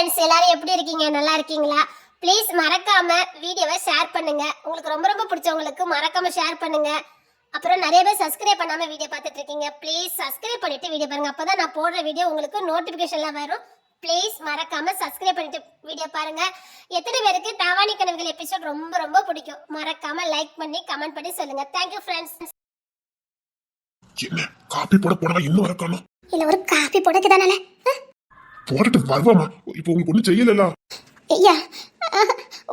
Friends, எல்லாரும் எப்படி இருக்கீங்க? நல்லா இருக்கீங்களா? ப்ளீஸ் மறக்காம வீடியோவை ஷேர் பண்ணுங்க. உங்களுக்கு ரொம்ப ரொம்ப பிடிச்சவங்களுக்கு மறக்காம ஷேர் பண்ணுங்க. அப்புறம் நிறைய பேர் சப்ஸ்கிரைப் பண்ணாம வீடியோ பார்த்துட்டு இருக்கீங்க. ப்ளீஸ் சப்ஸ்கிரைப் பண்ணிட்டு வீடியோ பாருங்க. அப்பதான் நான் போடுற வீடியோ உங்களுக்கு நோட்டிபிகேஷன்ல வரும். ப்ளீஸ் மறக்காம சப்ஸ்கிரைப் பண்ணிட்டு வீடியோ பாருங்க. எத்தனை பேருக்கு தாவாணி கனவுகள் எபிசோட் ரொம்ப ரொம்ப பிடிக்கும்? மறக்காம லைக் பண்ணி கமெண்ட் பண்ணி சொல்லுங்க. Thank you friends. என்ன காப்பி போடவா இன்னும் வரக்கானோ? இல்ல ஒரு காபி போடக்குதானே போட்டுட்டு வருவாமா? இப்போ உங்களுக்கு ஒண்ணு செய்யல. ஐயா,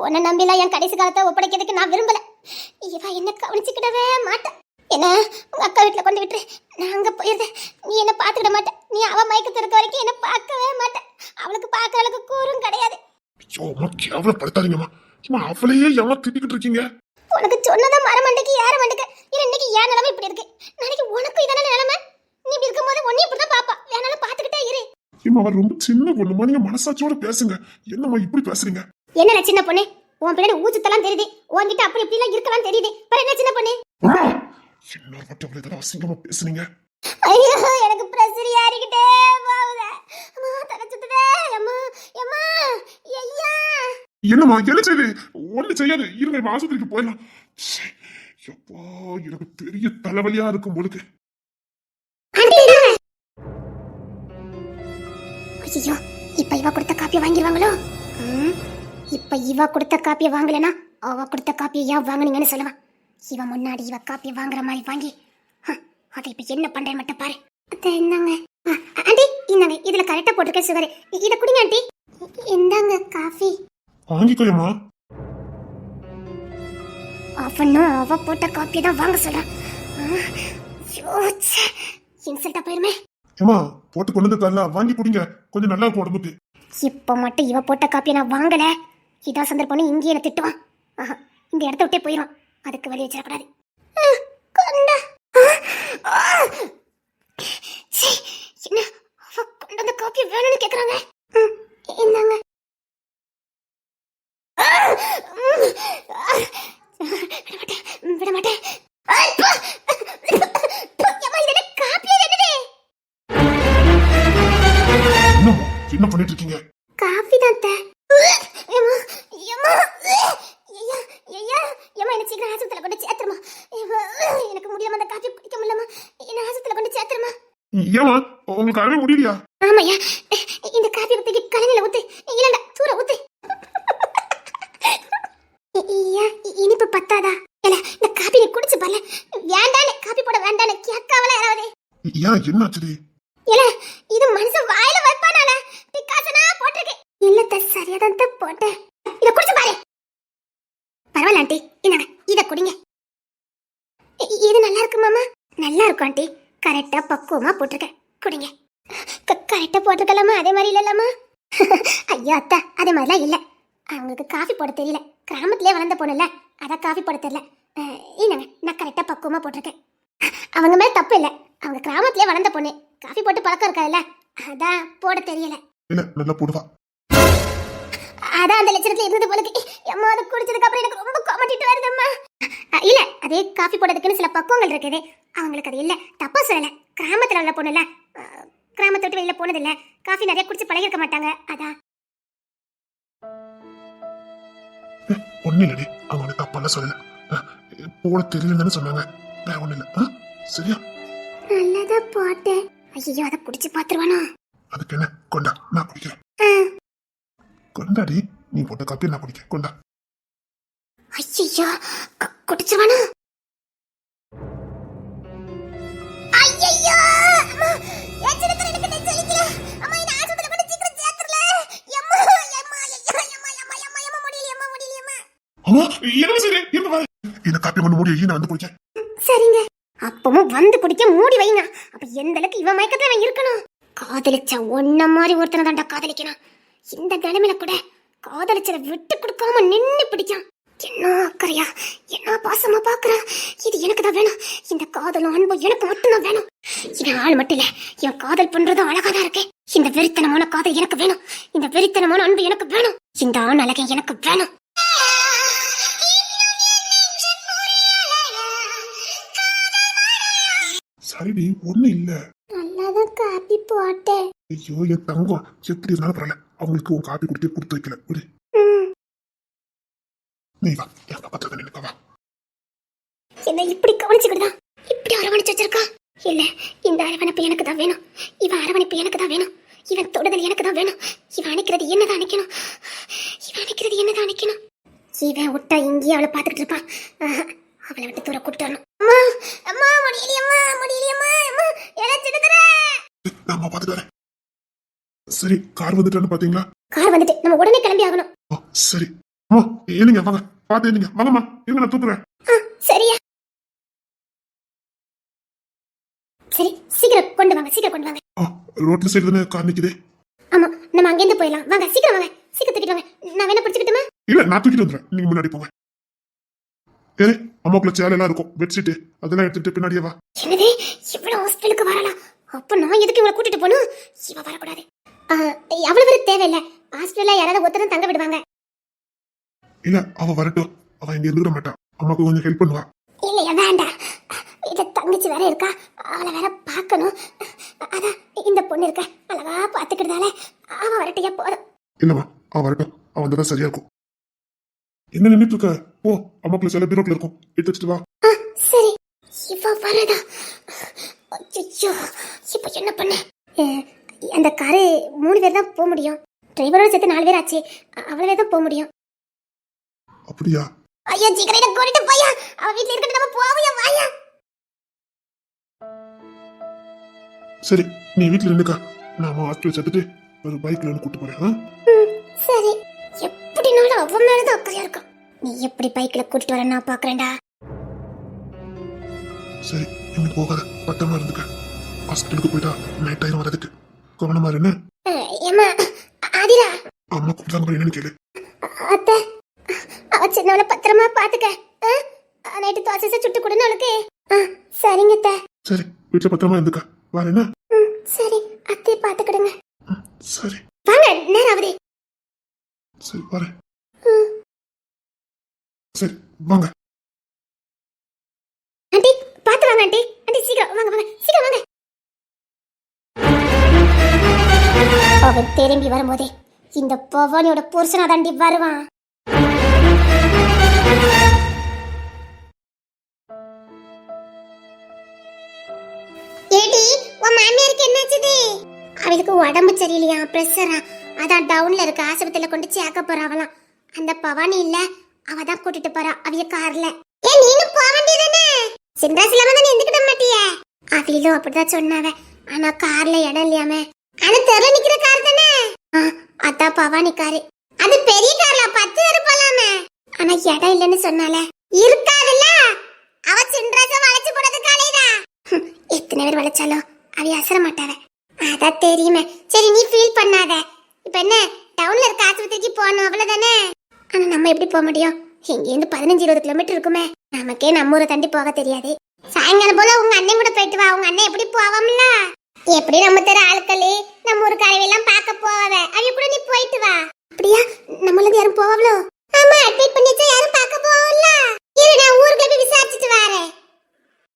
உன்னை நம்பிலாம் என் கடைசி காலத்தை ஒப்படைக்கிறதுக்கு நான் விரும்பல. இவ என்ன கவனிச்சுக்கிடவே மாட்டேன். என்ன உங்க அக்கா வீட்டுல கொண்டு விட்டுரு, நான் அங்க போயிருந்தேன். நீ என்ன பாத்துக்கிட மாட்டேன். நீ அவ மயக்கத்து இருக்க வரைக்கும் என்ன பார்க்கவே மாட்டேன். அவளுக்கு பார்க்க அளவுக்கு கூறும் கிடையாது. ஐயோ அம்மா, கேவலப்படுத்தாதீங்கம்மா. சும்மா அவளையே ஏமா திட்டிக்கிட்டு இருக்கீங்க? உனக்கு சொன்னதான் மரமண்டைக்கு யார மண்டைக்கு. இன்னைக்கு ஏன் நிலைமை இப்படி இருக்கு, நாளைக்கு உனக்கு இதான நிலைமை. நீ இப்படி இருக்கும்போது ஒன்னே இப்படிதான் பாப்பா. வேணாலும் பாத்துக்கிட்டே இரு. ஏமா அவர் ரொம்ப சின்ன பொண்ணுமா, நீங்க மனசாட்சியோட பேசுங்க. என்னம்மா இப்படி பேசுறீங்க? என்ன சின்ன பொண்ணு, உன் பின்னாடி ஊச்சத்தெல்லாம் தெரியுது. உன்கிட்ட அப்படி இப்படி எல்லாம் இருக்கலாம் தெரியுது. அப்புறம் என்ன சின்ன பொண்ணு? இன்னொரு மட்டும் அவ்வளவு இதெல்லாம் அசிங்கமா பேசுறீங்க. ஐயோ, எனக்கு பிரஷர் ஏறிக்கிட்டே போகுது. அம்மா தலை சுத்துதே. அம்மா அம்மா ஐயா. என்னம்மா என்ன செய்யுது? ஒண்ணு செய்யாது, இருங்க ஆஸ்பத்திரிக்கு போயிடலாம். எப்பா, எனக்கு பெரிய தலைவலியா இருக்கும் போலுக்கு. ஐயோ, இப்ப இவ கொடுத்த காப்பியை வாங்கிடுவாங்களோ? இப்ப இவ கொடுத்த காப்பியை வாங்கலனா அவ கொடுத்த காப்பியை ஏன் வாங்கினீங்கன்னு சொல்லுவான். இவ முன்னாடி இவ காப்பியை வாங்குற மாதிரி வாங்கி அதை இப்ப என்ன பண்றேன் மட்டும் பாரு. என்னங்க ஆண்டி, இந்தாங்க, இதுல கரெக்டா போட்டிருக்கேன் சுகர். இத குடிங்க ஆண்டி. இந்தாங்க காஃபி. வாங்கிக்கோயம்மா. அவனும் அவ போட்ட காப்பியை தான் வாங்க சொல்றான். இன்சல்ட்டா போயிருமே. ஏமா போட்டு கொண்டு வந்து வாங்கி குடிங்க, கொஞ்சம் நல்லா இருக்கும் உடம்புக்கு. இப்ப மட்டும் இவ போட்ட காப்பியை நான் வாங்கல, இதா சந்தர்ப்பம் இங்கே என்ன திட்டுவான். இந்த இடத்த விட்டே போயிடும். அதுக்கு வழி வச்சிடக்கூடாது. என்ன அவ கொண்டு வந்த காப்பியை வேணும்னு கேக்குறாங்க. என்னங்க விட மாட்டேன். என்ன பண்ணிட்டு இருக்கீங்க? காபி தான். எனக்கு ஆஸ்பத்திரியில கொண்டு சேர்த்துருமா. எனக்கு முடியாம அந்த காபி குடிக்க முடியலமா. என்ன ஆஸ்பத்திரியில கொண்டு சேர்த்துருமா. ஏமா உங்களுக்கு அறவே முடியலையா? ஆமாய்யா, இந்த காபி ஊத்தி கலனில ஊத்து, இல்லடா தூர ஊத்து. இனிப்பு பத்தாதா? இல்ல இந்த காபி நீ குடிச்சு பாரு. வேண்டானே காபி போட வேண்டானே கேட்காவல யாராவது. ஏன் என்னாச்சு? இல்ல இது மனுஷன் வாயில வைப்பானால டிகாஷனா போட்டுருக்கு. இல்ல சரியா தான் போட்டேன். இத குடிச்சு பாரு. பரவாயில்ல ஆண்டி, இந்தாங்க இத குடிங்க. இது நல்லா இருக்கு மாமா. நல்லா இருக்கும் ஆண்டி, கரெக்டா பக்குவமா போட்டிருக்கேன். குடிங்க. கரெக்டா போட்டிருக்கலாமா? அதே மாதிரி இல்லலாமா? ஐயோ அத்தா, அதே மாதிரிலாம் இல்ல. அவங்களுக்கு காஃபி போட தெரியல. கிராமத்திலே வளர்ந்த பொண்ணுல, அதான் காஃபி போட தெரியல. இந்தாங்க, நான் கரெக்டா பக்குவமா போட்டிருக்கேன். அவங்க மேல தப்பு இல்ல, அவங்க கிராமத்திலே வளர்ந்த பொண்ணு, காஃபி போட்டு பழக்கம் இருக்காதுல்ல, அதான் போட தெரியல. இல்ல நல்லா போடுவா. அதான் அந்த லட்சணத்துல இருந்தது போலக்கு. அம்மா அதை குடிச்சதுக்கு அப்புறம் எனக்கு ரொம்ப கோமட்டிட்டு வருதும்மா. இல்ல அதே காஃபி போடுறதுக்குன்னு சில பக்குவங்கள் இருக்குது. அவங்களுக்கு அது இல்ல, தப்பா சொல்லல. கிராமத்துல உள்ள பொண்ணுல, கிராமத்தை விட்டு வெளியில போனது இல்ல, காஃபி நிறைய குடிச்சு பழகிருக்க மாட்டாங்க, அதான். ஒண்ணு இல்லடி, அவங்க தப்பான சொல்லல, போட தெரியலன்னு சொன்னாங்க. ஒண்ணு இல்ல, சரியா? நல்லதா போட்டேன். ஐயோ அதை குடிச்சு பாத்துருவானோ? அதுக்கு என்ன, கொண்டா நான் குடிக்கிறேன். கொண்டாடி, நீ போட்ட காப்பி நான் குடிக்கிறேன், கொண்டா. ஐயோ குடிச்சிருவானோ? ஐயோ அம்மா, ஏச்சனத்துல எனக்கு நெஞ்சு வலிக்குது. அம்மா இந்த ஆஸ்பத்திரியில கொண்டு சீக்கிரம் சேர்த்துறல. அம்மா முடியலையம்மா. அம்மா என்ன செய்றே? என்ன பாரு, இந்த காப்பி கொண்டு மூடி நான் வந்து குடிக்கிறேன். சரிங்க, அப்பவும் வந்து குடிக்க மூடி வைங்க. அப்ப எந்த அளவுக்கு இவன் மயக்கத்துல அவன் இருக்கணும். காதலிச்சா ஒன்ன மாதிரி ஒருத்தனை தாண்டா காதலிக்கணும். இந்த நிலைமையில கூட காதலிச்சத விட்டு கொடுக்காம நின்னு பிடிக்கும். என்ன அக்கறையா, என்ன பாசமா பாக்குறா. இது எனக்கு தான் வேணும். இந்த காதலும் அன்பும் எனக்கு மட்டும் தான் வேணும். இது ஆள் மட்டும் இல்ல, என் காதல் பண்றதும் அழகா தான் இருக்கு. இந்த வெறித்தனமான காதல் எனக்கு வேணும். இந்த வெறித்தனமான அன்பு எனக்கு வேணும். இந்த ஆண் அழகை எனக்கு வேணும். சரிடி, ஒண்ணு இல்ல. நல்லாதான் காப்பி போட்டேன். ஐயோ என் தங்கம், எப்படி இருந்தாலும் பரவாயில்ல, அவங்களுக்கு உன் காப்பி குடிக்க கொடுத்து வைக்கல விடு. ம். நீ வா என் பக்கத்துல நினைக்க வா. என்ன இப்படி கவனிச்சுக்கிட்டுதான் இப்படி அரவணைச்சு வச்சிருக்கா? இல்ல, இந்த அரவணைப்பு எனக்கு தான் வேணும். இவன் அரவணைப்பு எனக்கு தான் வேணும். இவன் தொடுதல் எனக்கு தான் வேணும். இவன் அணைக்கிறது என்னதான் அணைக்கணும். இவன் அணைக்கிறது என்னதான் அணைக்கணும். இவன் விட்டா இங்கேயே அவளை பார்த்துக்கிட்டு இருப்பான். அவளை விட்டு தூர கூப்பிட்டு வரணும். அம்மா அம்மா முடியலையம்மா முடியலையம்மா அம்மா ஏதாவது சின்ன தர. நான் பார்த்துட்டு வரேன். சரி கார் வந்துட்டான்னு பாத்தீங்களா? கார் வந்துட்டு நம்ம உடனே கிளம்பி ஆகணும். சரி அம்மா ஏனுங்க வாங்க பாத்து ஏனுங்க வாங்கம்மா இருங்க நான் தூக்குறேன். சரியா சரி சீக்கிரம் கொண்டு வாங்க சீக்கிரம் கொண்டு வாங்க. ரோட்ல சைடு தானே கார் நிக்குதே. ஆமா நம்ம அங்கேருந்து போயிடலாம். வாங்க சீக்கிரம் வாங்க சீக்கிரம் தூக்கிட்டு வாங்க. நான் வேணா பிடிச்சிக்கிட்டுமா? இல்ல நான் தூக்கிட்டு வந்துடுறேன் நீங்க முன்னாடி போங்க. ஏ அம்மாக்குள்ள சேலை எல்லாம் இருக்கும் பெட்ஷீட் அதெல்லாம் எடுத்துட்டு பின்னாடியே வா. என்னது இவ்வளவு ஹாஸ்பிட்டலுக்கு வரலாம்? அப்ப நான் எதுக்கு இவளை கூட்டிட்டு போகணும்? இவ வரக்கூடாது. அவ்வளவு பேர் தேவையில்லை. ஹாஸ்பிட்டல்ல யாராவது ஒருத்தரும் தங்க விடுவாங்க. இல்ல அவ வரட்டும். அவ இங்க இருந்துட மாட்டான். அம்மாக்கு கொஞ்சம் ஹெல்ப் பண்ணுவா. இல்லையா வேண்டாம். இத தங்கச்சி வேற இருக்கா. அவளை வேற பார்க்கணும். அதான் இந்த பொண்ணு இருக்க அழகா பாத்துக்கிறதால அவ வரட்டையா போதும். இல்லம்மா அவ வரட்டும். அவ வந்ததான் சரியா இருக்கும். என்ன நின்றுட்டு இருக்க? ஓ அம்மாக்குள்ள சில பீரோட்ல இருக்கும் எடுத்து வச்சுட்டு வா. சரி இவ வரதா? ஐயோ இப்ப என்ன பண்ண? அந்த காரு 3 பேர் தான் போக முடியும். டிரைவரோட சேர்த்து 4 பேர் ஆச்சு. அவ்வளவே தான் போக முடியும். அப்படியா? ஐயா சீக்கிரம் கூட்டிட்டு போயா. அவ வீட்ல இருக்கட்டு நம்ம போவோம் வாயா. சரி நீ வீட்டுல நின்னுக்கா. நாம ஹாஸ்பிட்டல் சேர்த்துட்டு ஒரு பைக்ல கூட்டு போறேன். சரி எப்படினாலும் அவன் மேலதான் அக்கறையா இருக்கும். நீ எப்படி பைக்ல கூட்டிட்டு வர நான் பாக்குறேன்டா. சரி இன்னும் போகாத பத்திரமா இருந்துக்க. ஹாஸ்பிட்டலுக்கு போயிட்டா நைட் ஆயிரம் வரதுக்கு கவனமா என்ன. ஏமா ஆதிரா அம்மா கூப்பிட்டாங்க என்னன்னு கேளு. அத்தை அவ சின்னவளை பத்திரமா பாத்துக்க. நைட்டு தோசை சுட்டு கொடுன்னு அவளுக்கு. சரிங்க அத்தை. சரி வீட்டுல பத்திரமா இருந்துக்க. வேற என்ன? சரி அத்தை பாத்துக்கிடுங்க. சரி வாங்க நேரம் ஆகுது. சரி வரேன். சரி வாங்க. ஆண்டி பாத்து வாங்க ஆண்டி. ஆண்டி சீக்கிரம் வாங்க வாங்க சீக்கிரம் வாங்க. அவன் திரும்பி வரும்போதே இந்த பவானியோட புருஷனா தாண்டி வருவான். ஏடி உன் மாமியாருக்கு என்னாச்சுது? அவளுக்கு உடம்பு சரியில்லையா பிரஷரா அதான் டவுன்ல இருக்க ஆஸ்பத்திரியில கொண்டு சேர்க்க போறாவலாம். அந்த பவானி இல்ல அவ தான் கூட்டிட்டு போறா அவிய கார்ல. ஏ நீனும் போக வேண்டியதானே? சின்ராஸ் இல்லாம தான் எந்துக்கிட மாட்டியே. அவிலும் அப்படிதான் சொன்னாவ. ஆனா கார்ல இடம் இல்லையாமே. ஆனா தெருல நிக்கிற கார் தானே. அதான் பவானி காரு. அது பெரிய கார்ல 10 பேர் போலாமே. ஆனா இடம் இல்லன்னு சொன்னால இருக்காதுல்ல. அவ சின்ராஸ வளைச்சு போடுறது காலையில. எத்தனை பேர் வளைச்சாலும் அவி அசர மாட்டாவ. அதான் தெரியுமே. சரி நீ ஃபீல் பண்ணாத. இப்ப என்ன டவுன்ல இருக்க ஆஸ்பத்திரிக்கு போகணும் அவ்வளவுதானே. ஆனா நம்ம எப்படி போக முடியும்? இங்கேருந்து 15-20 கிலோமீட்டர் இருக்குமே. நமக்கே நம்ம ஊரை தாண்டி போக தெரியாது. சாயங்காலம் போல உங்க அண்ணன் கூட போயிட்டு வா. உங்க அண்ணன் எப்படி போவாம்ல. எப்படி நம்ம தர ஆட்களே நம்ம ஊருக்கு அறையெல்லாம் பார்க்க போவாவ. அவ கூட நீ போயிட்டு வா. அப்படியா? நம்மள யாரும் போவாவளோ? ஆமா அட்மிட் பண்ணிச்சா யாரும் பார்க்க போவாவல்ல. இரு நான் ஊருக்கு போய் விசாரிச்சிட்டு வரேன்.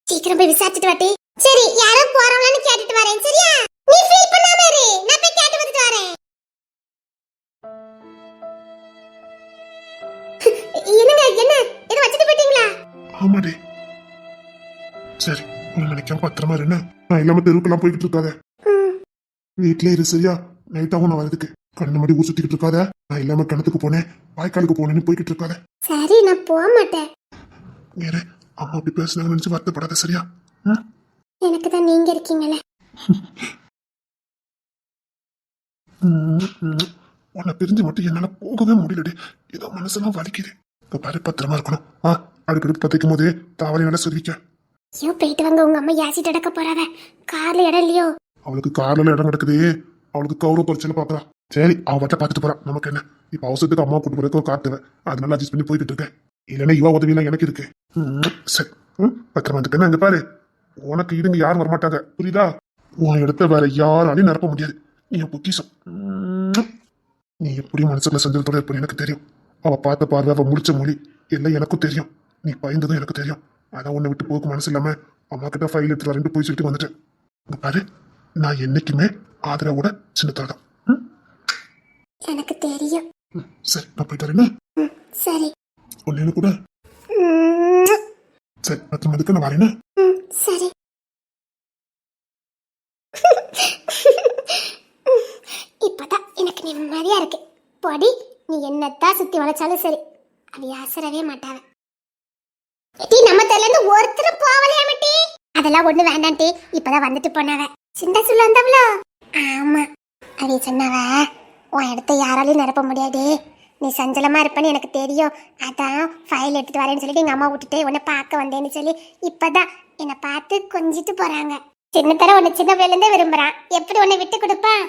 சீக்கிரம் போய் விசாரிச்சிட்டு வாட்டி. சரி யாரும் போறவங்களான்னு கேட்டுட்டு வரேன் சரியா? நீ ஃபீல் பண்ணாம இரு. நான் போய் கேட்டு வந்துட்டு வரேன். என்னங்க என்ன இத வச்சிட்டு போயிட்டீங்களா? ஆமாடி. சரி உன்னை நினைக்காம பத்திரமா இரு. நான் இல்லாம தெருவுக்கெல்லாம் போய்கிட்டு இருக்காத. வீட்ல இரு சரியா? நைட்டாவும் நான் வரதுக்கு கண்ணு மாடி ஊர் சுத்திக்கிட்டு இருக்காத. நான் இல்லாம கிணத்துக்கு போனேன் வாய்க்காலுக்கு போனேன்னு போய்கிட்டு இருக்காத. சரி நான் போக மாட்டேன். வேற அம்மா அப்படி பேசுனாங்க நினைச்சு வருத்தப்படாத சரியா? எனக்கு தான் நீங்க இருக்கீங்களே. உன்னை பிரிஞ்சு மட்டும் என்னால போகவே முடியலடி. ஏதோ மனசெல்லாம் வலிக்குது. பாரு பத்திரமா இருக்கணும். அடுக்கடுத்து பத்திக்கும் போதே தாவரை வேலை சொல்லிக்க. ஐயோ போயிட்டு வாங்க. உங்க அம்மா யாசிட்டு அடக்க போறாவ. கார்ல இடம் இல்லையோ? அவளுக்கு கார்ல இடம் கிடக்குது. அவளுக்கு கௌரவ பரிச்சையில பாக்குறா. சரி அவ வட்ட பாத்துட்டு போறா. நமக்கு என்ன இப்ப அவசரத்துக்கு அம்மா கூட்டு போறதுக்கு காட்டுவேன். அதனால அட்ஜஸ்ட் பண்ணி போய்கிட்டு இருக்கேன். இல்லைன்னா இவா உதவியெல்லாம் எனக்கு இருக்கு. சரி பத்திரமா இருந்துட்டேன்னா இங்க பாரு உனக்கு இதுங்க யாரும் வரமாட்டாங்க புரியுதா? உன் இடத்த வேற யாராலையும் நிரப்ப முடியாது. நீ என் பொக்கிஷம். நீ எப்படியும் மனசுல செஞ்சதோட இருப்ப எனக்கு தெரியும். அவ பார்த்த பார்வை அவ முடிச்ச மொழி எல்லாம் எனக்கும் தெரியும். நீ பயந்ததும் எனக்கு தெரியும். அதான் உன்னை விட்டு போக்கு மனசு இல்லாம அம்மா கிட்ட ஃபைல் எடுத்து வரேன் போய் சொல்லிட்டு வந்துட்டேன். பாரு நான் என்னைக்குமே ஆதரவோட சின்னத்தாதான். எனக்கு தெரியும். சரி நான் போயிட்டு வரேன்னு. சரி. ஒன்னு கூட. சரி 10 மணிக்கு நான் வரேன்னு. சரி. இப்பதான் எனக்கு நிம்மதியா இருக்கு. பொடி, நீ என்னத்தான் சுத்தி வளைச்சாலும் சரி, அவ அசரவே மாட்டாவ. டி, நம்ம தெருல இருந்து ஒருத்தரும் போவலையா டி? அதெல்லாம் ஒண்ணு வேண்டாம் டி, இப்பதான் வந்துட்டு போனவ. சிண்டா சொல்ல வந்தவளோ? ஆமா, அவ சொன்னவ உன் இடத்த யாராலையும் நிரப்ப முடியாது, நீ சஞ்சலமா இருப்பன்னு எனக்கு தெரியும், அதான் ஃபைல் எடுத்துட்டு வரேன்னு சொல்லிட்டு எங்க அம்மா விட்டுட்டு உன்னை பார்க்க வந்தேன்னு சொல்லி இப்பதான் என்னை பார்த்து கொஞ்சிட்டு போறாங்க. சின்னத்தர உன்னை சின்ன பிள்ளைல இருந்தே விரும்புறான், எப்படி உன்னை விட்டு கொடுப்பான்?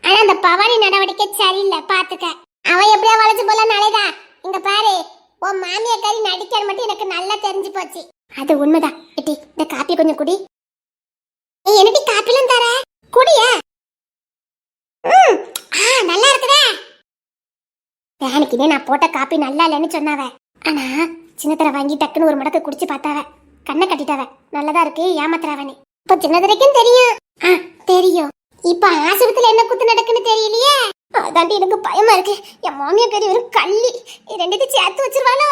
ஆனா அந்த பவானி நடவடிக்கை சரியில்லை, பாத்துக்க. அவன் எப்படியா வளைச்சு போல நாளைதான். இங்க பாரு, உன் மாமியாக்காரி நடிக்காது மட்டும் எனக்கு நல்லா தெரிஞ்சு போச்சு. அது உண்மைதான். எட்டி, இந்த காப்பி கொஞ்சம் குடி. என்னடி காப்பிலாம் தர? குடிய. நல்லா இருக்குதே. வேணுக்குதே நான் போட்ட காப்பி நல்லா இல்லைன்னு சொன்னாவ. ஆனா சின்னத்தர வாங்கி டக்குன்னு ஒரு முடக்கு குடிச்சு பார்த்தாவ, கண்ணை கட்டிட்டாவ. நல்லதா இருக்கு, ஏமாத்துறாவனே. இப்ப சின்னதரைக்கும் தெரியும். தெரியும். இப்ப ஆசிரத்துல என்ன குத்து நடக்குன்னு தெரியலையே, அதாண்டி எனக்கு பயமா இருக்கு. என் மாமியாக்காரி ஒரு கள்ளி, ரெண்டுத்தையும் சேர்த்து வச்சிருவாளோ?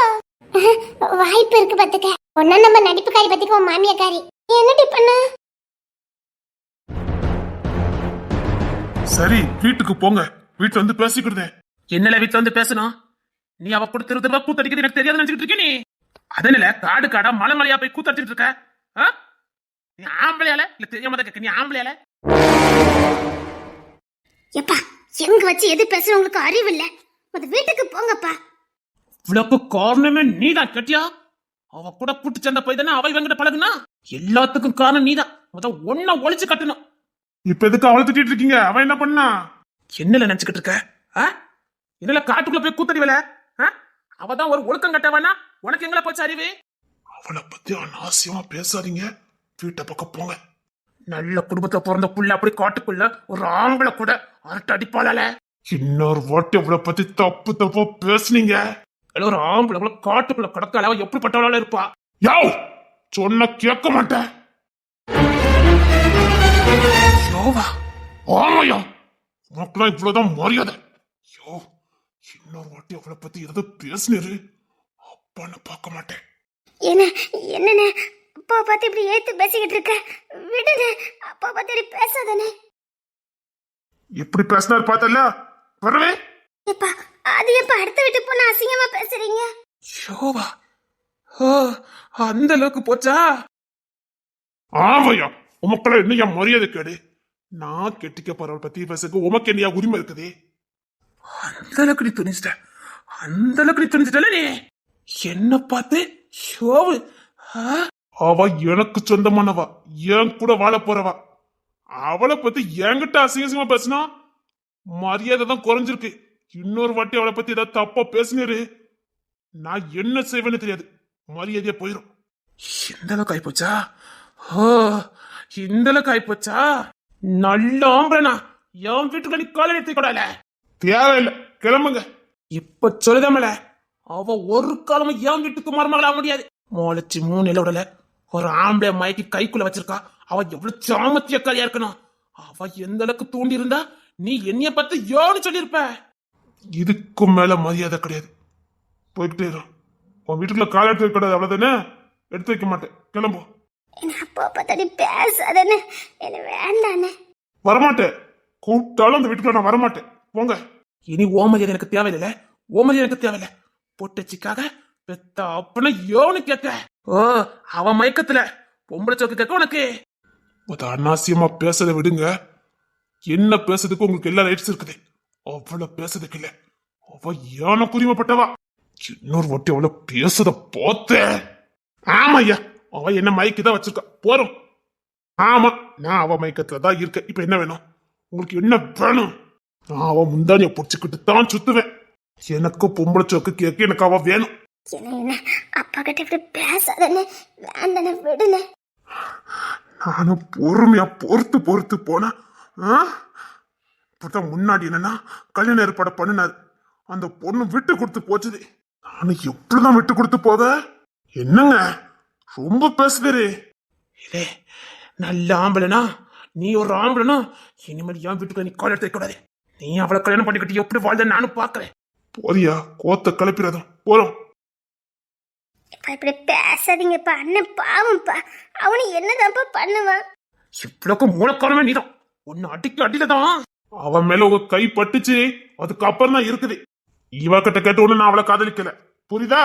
வாய்ப்பு இருக்கு பாத்துக்க. ஒன்னா நம்ம நடிப்புக்காரி பத்திக்கு உன் மாமியாக்காரி என்னடி பண்ண? சரி வீட்டுக்கு போங்க, வீட்டுல வந்து பேசிக்கிட்டேன். என்னல வீட்டுல வந்து பேசணும்? நீ அவ கொடுத்துருவா கூத்தடிக்கிறது எனக்கு தெரியாது நினைச்சுட்டு இருக்க. நீ அதனால காடு காடா மலை மலையா போய் கூத்தடிச்சிட்டு இருக்க. நீ ஆம்பளையால இல்ல தெரியாம தான் கேட்க, நீ ஆம்பளையால? எப்பா, எங்க வச்சு எது பேசணும் உங்களுக்கு அறிவு இல்ல? அது வீட்டுக்கு போங்கப்பா. இவ்வளவு காரணமே நீதான் கேட்டியா? அவ கூட கூட்டு சண்டை போய் தானே அவ இவங்கிட்ட பழகுனா. எல்லாத்துக்கும் காரணம் நீதான். முத ஒன்ன ஒழிச்சு கட்டணும். இப்ப எதுக்கு அவளை திட்டிட்டு இருக்கீங்க? அவன் என்ன பண்ணா? என்னல நினைச்சுக்கிட்டு இருக்க? என்னல காட்டுக்குள்ள போய் கூத்தடிவல? அவதான் ஒரு ஒழுக்கம் கட்டவனா, உனக்கு எங்களை போச்சு அறிவு? அவளை பத்தி அனாவசியமா பேசாதீங்க, வீட்டை பக்கம் போங்க. நல்ல குடும்பத்தை பிறந்த புள்ள அப்படி காட்டுக்குள்ள ஒரு ஆம்பளை கூட அரட்டை அடிப்பாளால. இன்னொரு வாட்டி அவளை பத்தி தப்பு தப்பா பேசுனீங்க, ஒரு ஆம்பளை கூட காட்டுக்குள்ள கடக்கால அவ எப்படிப்பட்டவளால இருப்பா? யாவ் சொன்ன கேட்க மாட்டேன். யோவா, ஆமாயா, உனக்குலாம் இவ்வளவுதான் மரியாதை. யோ, இன்னொரு வாட்டி அவளை பத்தி ஏதாவது பேசுனீரு, அப்பான்னு பார்க்க மாட்டேன். என்ன என்னன்னு அப்பா பார்த்து இப்படி ஏத்து பேசிக்கிட்டு இருக்க? விடுங்க, அப்பா பார்த்து இப்படி பேசாதானே. எப்படி பேசினார் பார்த்தல? வரவே எப்பா, அது எப்ப அடுத்த வீட்டு போன அசிங்கமா பேசுறீங்க? யோவா, அந்த அளவுக்கு போச்சா? ஆமையா, உமக்களை என்ன மரியாதை கேடு? நான் கெட்டிக்க போறவள் பத்தி பேசுறதுக்கு உமக்கு என்னையா உரிமை இருக்குது? அந்த அளவுக்கு நீ துணிச்சிட்ட, அந்த அளவுக்கு நீ துணிச்சிட்டல. நீ என்ன பார்த்து ஷோவு? அவ எனக்கு சொந்தமானவா, என் கூட வாழ போறவா. அவளை பத்தி என்கிட்ட அசிங்கமா பேசினா மரியாதை தான் குறைஞ்சிருக்கு. இன்னொரு வாட்டி அவளை பத்தி ஏதாவது தப்பா பேசினரு, நான் என்ன செய்வேன்னு தெரியாது, மரியாதையா போயிடும். இந்த அளவுக்கு ஆயிப்போச்சா? இந்த அளவுக்கு ஆயிப்போச்சா? நல்ல ஆம்பளனா என் வீட்டுக்கு நீ காலை எடுத்து கூடால. தேவையில்லை, கிளம்புங்க. இப்ப சொல்லுதாமல, அவ ஒரு காலமும் என் வீட்டுக்கு மருமகளா முடியாது. மோளச்சு 3 நிலவுடல ஒரு ஆம்பளை மயக்கி கைக்குள்ள வச்சிருக்கா. அவ எவ்வளவு சாமத்தியக்காரியா இருக்கணும். அவ எந்த அளவுக்கு தூண்டி இருந்தா நீ என்னைய பார்த்து யோன்னு சொல்லிருப்ப. இதுக்கும் மேல மரியாதை கிடையாது, போய்கிட்டே இரு. உன் வீட்டுக்குள்ள காலை எடுத்து வைக்க கூடாது, அவ்வளவுதானே? எடுத்து வைக்க மாட்டேன், கிளம்பு. என்ன அப்பா பார்த்தாடி பேசாதானே, என்ன வேண்டானே. வரமாட்டேன், கூப்பிட்டாலும் அந்த வீட்டுக்குள்ள நான் வரமாட்டேன், போங்க. இனி ஓமரியாதை எனக்கு தேவையில்ல, ஓமரியாதை எனக்கு தேவையில்ல. பொட்டச்சிக்காக பெத்த அப்பன யோன்னு கேட்க. அவ மயக்கத்துல பொம்பளை சோக்கு கேட்க உனக்கு. அனாவசியமா பேசத விடுங்க. என்ன பேசுறதுக்கு உங்களுக்கு எல்லா ரைட்ஸ் இருக்குது, அவ்வளவு பேசுறதுக்கு இல்ல. அவ யானை புரிமப்பட்டவா. இன்னொரு வாட்டி அவளை பேசுறத போத்த. ஆமா ஐயா, அவ என்ன மயக்கிதான் வச்சிருக்கா, போறோம். ஆமா, நான் அவ மயக்கத்துலதான் இருக்கேன். இப்ப என்ன வேணும் உங்களுக்கு? என்ன வேணும்? நான் அவ முந்தானிய பிடிச்சுக்கிட்டு தான் சுத்துவேன். எனக்கு பொம்பளை சோக்கு கேட்க எனக்கு அவ வேணும். என்ன அப்பா கிட்ட இப்படி பேசாதானே, வேண்டானே, விடுனே. நானும் பொறுமையா பொறுத்து பொறுத்து போனா இப்பதான் முன்னாடி என்னன்னா கல்யாண ஏற்பாடு பண்ணினாரு, அந்த பொண்ணு விட்டு கொடுத்து போச்சுது. நானும் எப்படிதான் விட்டு கொடுத்து போக? என்னங்க ரொம்ப பேசுறே. இதே நல்ல ஆம்பளனா, நீ ஒரு ஆம்பளனா, இனிமேல் என் வீட்டுக்கு நீ கால் எடுத்து கூடாது. நீ அவளை கல்யாணம் பண்ணிக்கிட்டு எப்படி வாழ்ந்த நானும் பாக்குறேன். போறியா? கோத்த கிளப்பிடாதான் போறோம். இப்ப இப்படி பேசாதீங்கப்பா, அண்ணன் பாவம்ப்பா. அவனு என்னதான்ப்பா பண்ணுவான்? இவ்வளவுக்கு மூலக்காரமே நீதான். உன்னை அடிக்க அடியிலதான் அவன் மேல உங்க கை பட்டுச்சு, அதுக்கப்புறம் தான் இருக்குது. இவ கிட்ட கேட்ட ஒண்ணு நான் அவளை காதலிக்கல, புரியுதா?